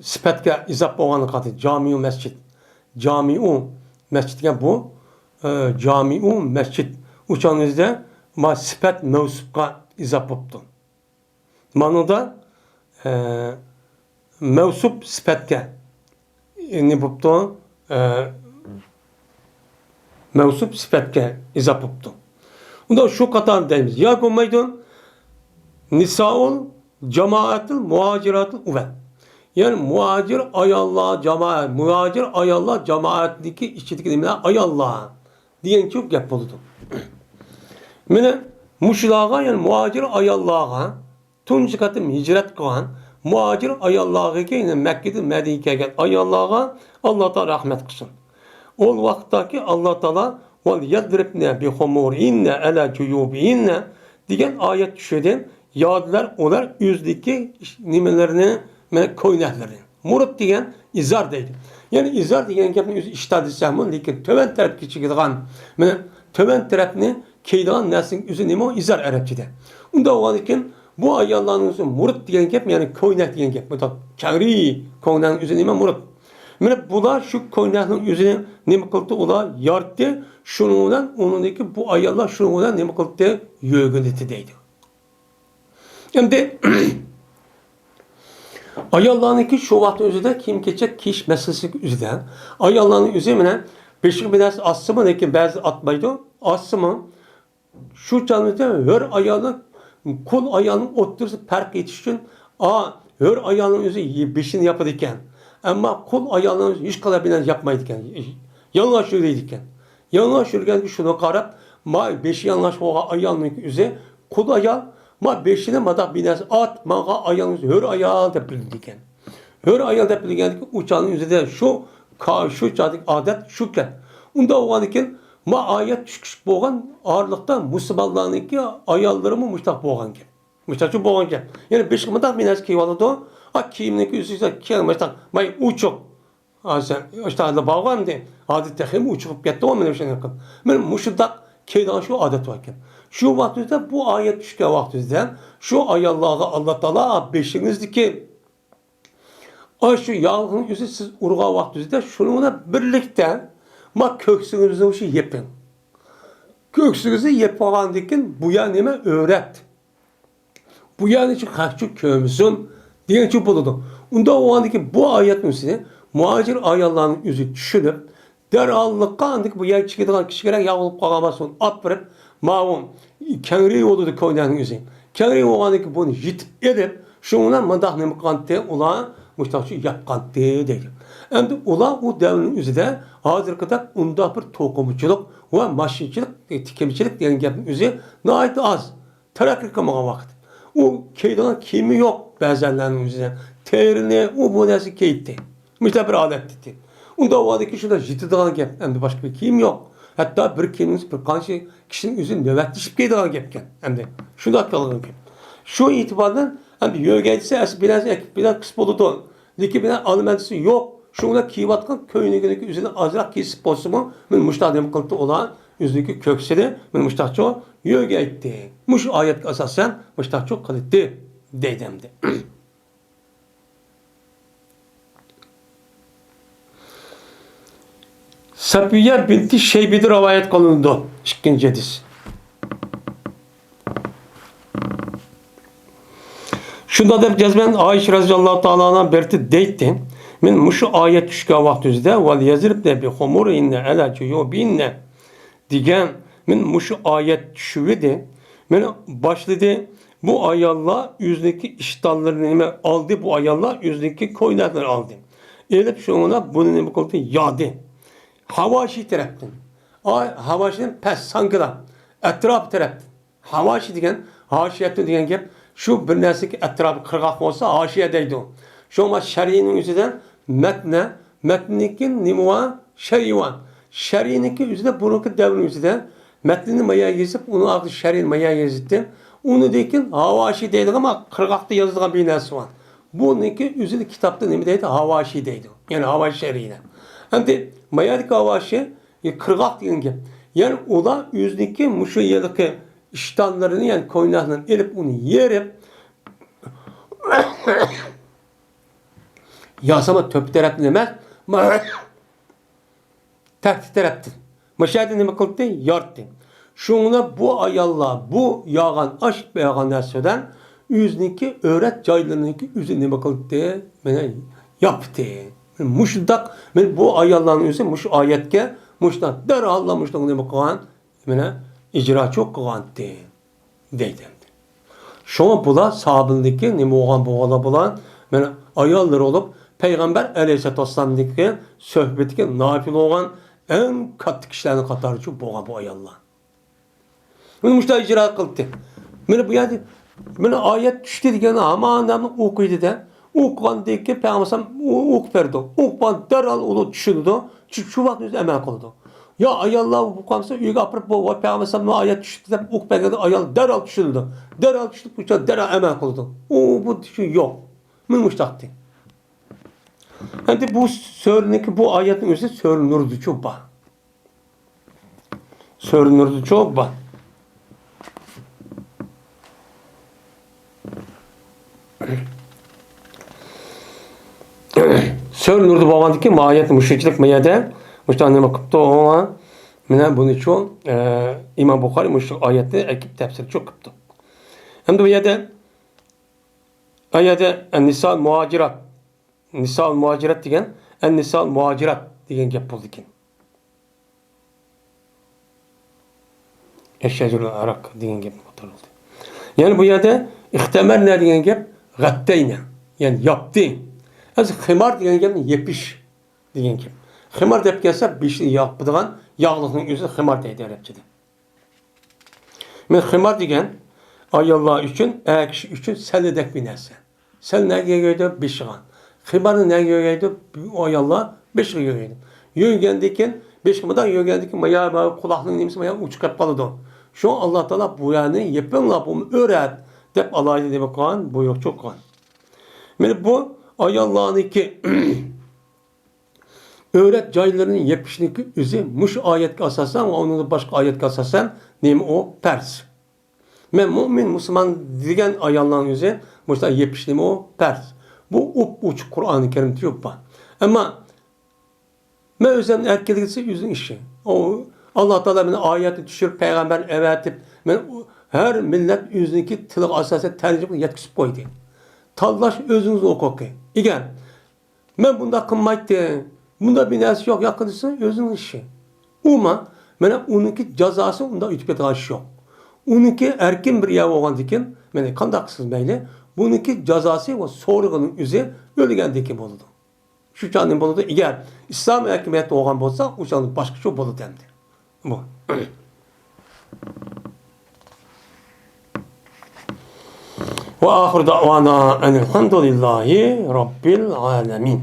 sifatga izoh bo'lgani qat'i jamiu masjid. Jamiu masjid degan bu jamiu masjid. Uçağımızda ma sifat mevsupga izoh bo'libdi. Ma'noda mevsup sifatga ne bo'libdi? Mevsup sifatga izoh bo'libdi. Unda shu qator deymiz. Ya bo'lmaydi nisaul cemaatul muhaciratul uvel. Yani muhacir ayollar cemaat, muhacir ayollar cemaatdeki içindeki nimeler ayollar diyen çok gap bo'ldi. Mene muşlağa yani muhacir ayollarga tunji qatim hicret qilgan muhacir ayollarga yine Mekke'de Medine'ye kelgan ayollarga Allah Taala rahmet qilsin. O vaqtdagi Allah Taala vel yadribne bi khumurinne ala cuyubinne degan oyat tushadi. Yadilar ular yüzdeki nimelerini koynakları. Murut degan izar deydi. Yani izar degan gapni o'zi ishtadisam, lekin töven tarafga chiqadigan, mana töven tarafni kiydigan narsaning o'zi nima? Izar arabchada. Unda bo'lgan ekan bu ayollarning o'zi murut degan gap, ya'ni koynak degan gap. Bu kangri koynakning o'zi nima? Murut. Mana bular shu koynakning o'zini nima qildi? Ular yortdi. Shuning bilan uningki bu ayollar shuning bilan nima qildi? Yo'g'initi deydi. Endi ayollarniki şu vaqt o'zida kiyim kechak kiyish masalasi o'zida ayollarning o'zi bilan beshik bilan assimi, lekin ba'zi atmaydi. Assimi shu chog'da hur ayolning qo'l ayolning o'ttirisi farq etish uchun hur ayolning o'zi beshini yapadi ekan. Ammo qo'l ayolning hech qanday bilan yapmaydi ekan. Yalang'och yuradi ekan. Yalang'och yurganda shuni qarab, beshi yalang'och bo'lgan ayolning o'zi qo'l ayol beşine madak binası at, mağa ayağınız hör ayağı da bildikken. Hör ayağı da bildikken uçağın üzerinde şu çadık adet şuken. Unda oğanıken ayet çıkış boğan ağırlıkta Müslümanların ki ayağlarımı müştak boğan ki. Müştakçı boğan ki. Yani beş madak binası ki vardı o. Kiyimdeki üstüne kiyim müştak. Uçuk. Sen işte adı boğan de. Adet tehim uçup gitti o benim şeyim. Benim müştak keydan şu adet varken. Şu vaxtda bu ayet düşkən vaxtda şu ayollarga Allah Taala beşinizdeki şu yalğın yüzü siz urğa vaxtda şununla birlikte köksünüzü o şey yapın. Köksünüzü yapağandıkın bu ya neme öğret. Bu yani için kaççı kömüsün diyen çok bulundu. Onda o andaki bu ayetin üstüne muhacir ayollarının yüzü düşünüp derallıkka andık bu yer çıkıdan kişilere yağılıp kalmasın at verip ma'un kengri oldu koynan yüzü. Kengri olanık bunu yitip edip şununla mandak nemi kantı ulan müştakçı yapkantı deydi. Hem de ulan o devrin yüzüde hazır kadar unda bir tokumçuluk ve maşinçilik, tikemçilik diyen gapın yüzü nahit az. Terakki kılmağa vakit. O keydan kimi yok bazılarının yüzüne. Terini o bu nesi keyitti. Müste bir alet dedi. Unda o adı ki şurada jitidiğen gap. Hem de başka bir kim yok. Hatta bir kimimiz bir kanşı kişinin yüzünü nöbetleşip keydiğen gapken. Hem de şunda kalığın gap. Şu itibardan hem de yörgecisi biraz kısıp oldu. Leki biraz alimendisi yok. Şuna kiyivatkan köyünündeki üzerine azrak kesip olsun men müştahdim kıldı olan yüzündeki kökseli men müştahçı yörge etti. Muş ayet asasen müştahçı kılıttı deydemdi. Safiye binti Şeybe'de rivayet kılındı. İkinci hadis. Şunda da cezben Ayşe radıyallahu ta'ala'dan berti deytti. Men muşu ayet düşkü vaxtüzde vel yaziribne bi humurihinne ala cuyubinne digen men muşu ayet düşüvedi. Men başladı Bu ayollar yüzdeki iştahlarını nima aldı, bu ayollar yüzdeki koynaklarını aldı. Elip şuna bunu nima qildi? Yadi. Havaşi tarafdan. Havaşinin pes sankıda. Etraf tarafdan. Havaşi degan, haşiyatı degan gap, şu bir narsaki etrafı qirg'oq bo'lsa, haşiye deydi. Şu ama şer'inin üzerinden metnikin nima şer'i Şer'iniki üzerinde bununki devrin üzerinde metnini maya yazıp onu aklı şer'in maya yazıttı. Onu dekin havaşi deydi ama qirg'oqda yazılgan bir narsa var. Bununki üzerinde kitapta nima deydi? Havaşi deydi. Yani havaşi şer'ine. Endi mayadaki havaşi qirg'oq degan gap. Yani o da yüzdeki muşu yerdeki iştanlarını yani koynaklarını elip onu yerip yasama töp taraflı demez. Tertip taraflı. Maşahede nima qildi? Yartdi. Şuna bu ayallar, bu yağan, aşk yağan narsadan yüzniki öğret caylarındaki yüzü nima qildi? Mana yaptı. Muşdak, bu ayalların yüzü muş ayetke, muşdak derhalla muşdak nima qilgan? Mana icra çok qilgandi deydi. Şuna bular sahabındaki nima olgan bu bular mana ayollar olup Peygamber Aleyhisselatü Vesselam'daki söhbetike nafil olan en katı kişilerin katarı çok bu ayollar. Bunu müştah icra kıldı. Bana bu yani bana ayet düştü diye ama adamı okuydu da okuyan diye ki Peygamber ok verdi. Okuyan derhal onu düşündü. Şu vakit üzere emel kıldı. Ya ayollar bu kamsa üye apırıp bu Peygamber ayet düştü de ok verdi ayol derhal düşündü. Derhal düştü bu derhal emel kıldı. Bu düşün yok. Bunu müştah değil. Şimdi bu söylediğindeki bu ayetin üzerinde söylenirdi çok bak. Söylenirdi çok bak. Söylenirdi babandaki ayet müşriklik meyede müştahane makıpta olan mina bunun için İmam Bukhari müşrik ayeti ekip tefsir çok kıptı. Hem de bu ayette en-nisa muhacirat Nisa muhacirat degan, en-nisa muhacirat degan gap bo'ldi ekan. Eşhedül arak degan gap ko'tarildi. Yani bu yerda ihtimallar degan gap g'attayna, yani yaptı. Az ximar degan gap yepish degan gap. Ximar deb kelsa beshni yoqadigan yog'liqning o'zi ximar deydi arabchada. Men ximar degan ayollar uchun, kishi uchun saladek bir narsa. Sal nega yo'ydi beshig'an. Xibarni nega yo'ydi? O ayollar beshig'i yo'ydi. Yo'ygandan beshig'idan yo'ygandan maya quloqning nimasi maya uchiqib qoladi. Şu Allah Teala bu yani yapınla bunu öğret deb alaydı deb qo'ygan, bu yo'q çok qo'ygan. Mana bu ayollarniki öğret joylarının yepişniki o'zi mush oyatga asosan va uni boshqa oyatga asosan nima o pers. Men mu'min musulmon degan ayollarning o'zi mushta yepishni o pers. Bu uç Kur'an-ı Kerim'de yok bak. Ama ben özüm erkelikse yüzün işi. O Allah Teala beni ayeti düşürüp peygamber evetip ben her millet yüzündeki tılık asası tercih yetkisi koydu. Tallaş özünüz oku. İgen. Ben bunda kımmaydı. Bunda bir neresi yok. Yakınısı özünüz işi. Ama bana onunki cezası onda ütüpe taşı yok. Onunki erkin bir yav olan dikin. Bana kandaksız böyle. Bununki cezası ve sorğunun üzeri ölgəndəki boludu. Şu canın boludu. Eğer İslam hakimiyyəti olan bolsa, o canın başka şey boludu demdi. Bu. Ve ahir da'vana enelhamdülillahi rabbil alemin.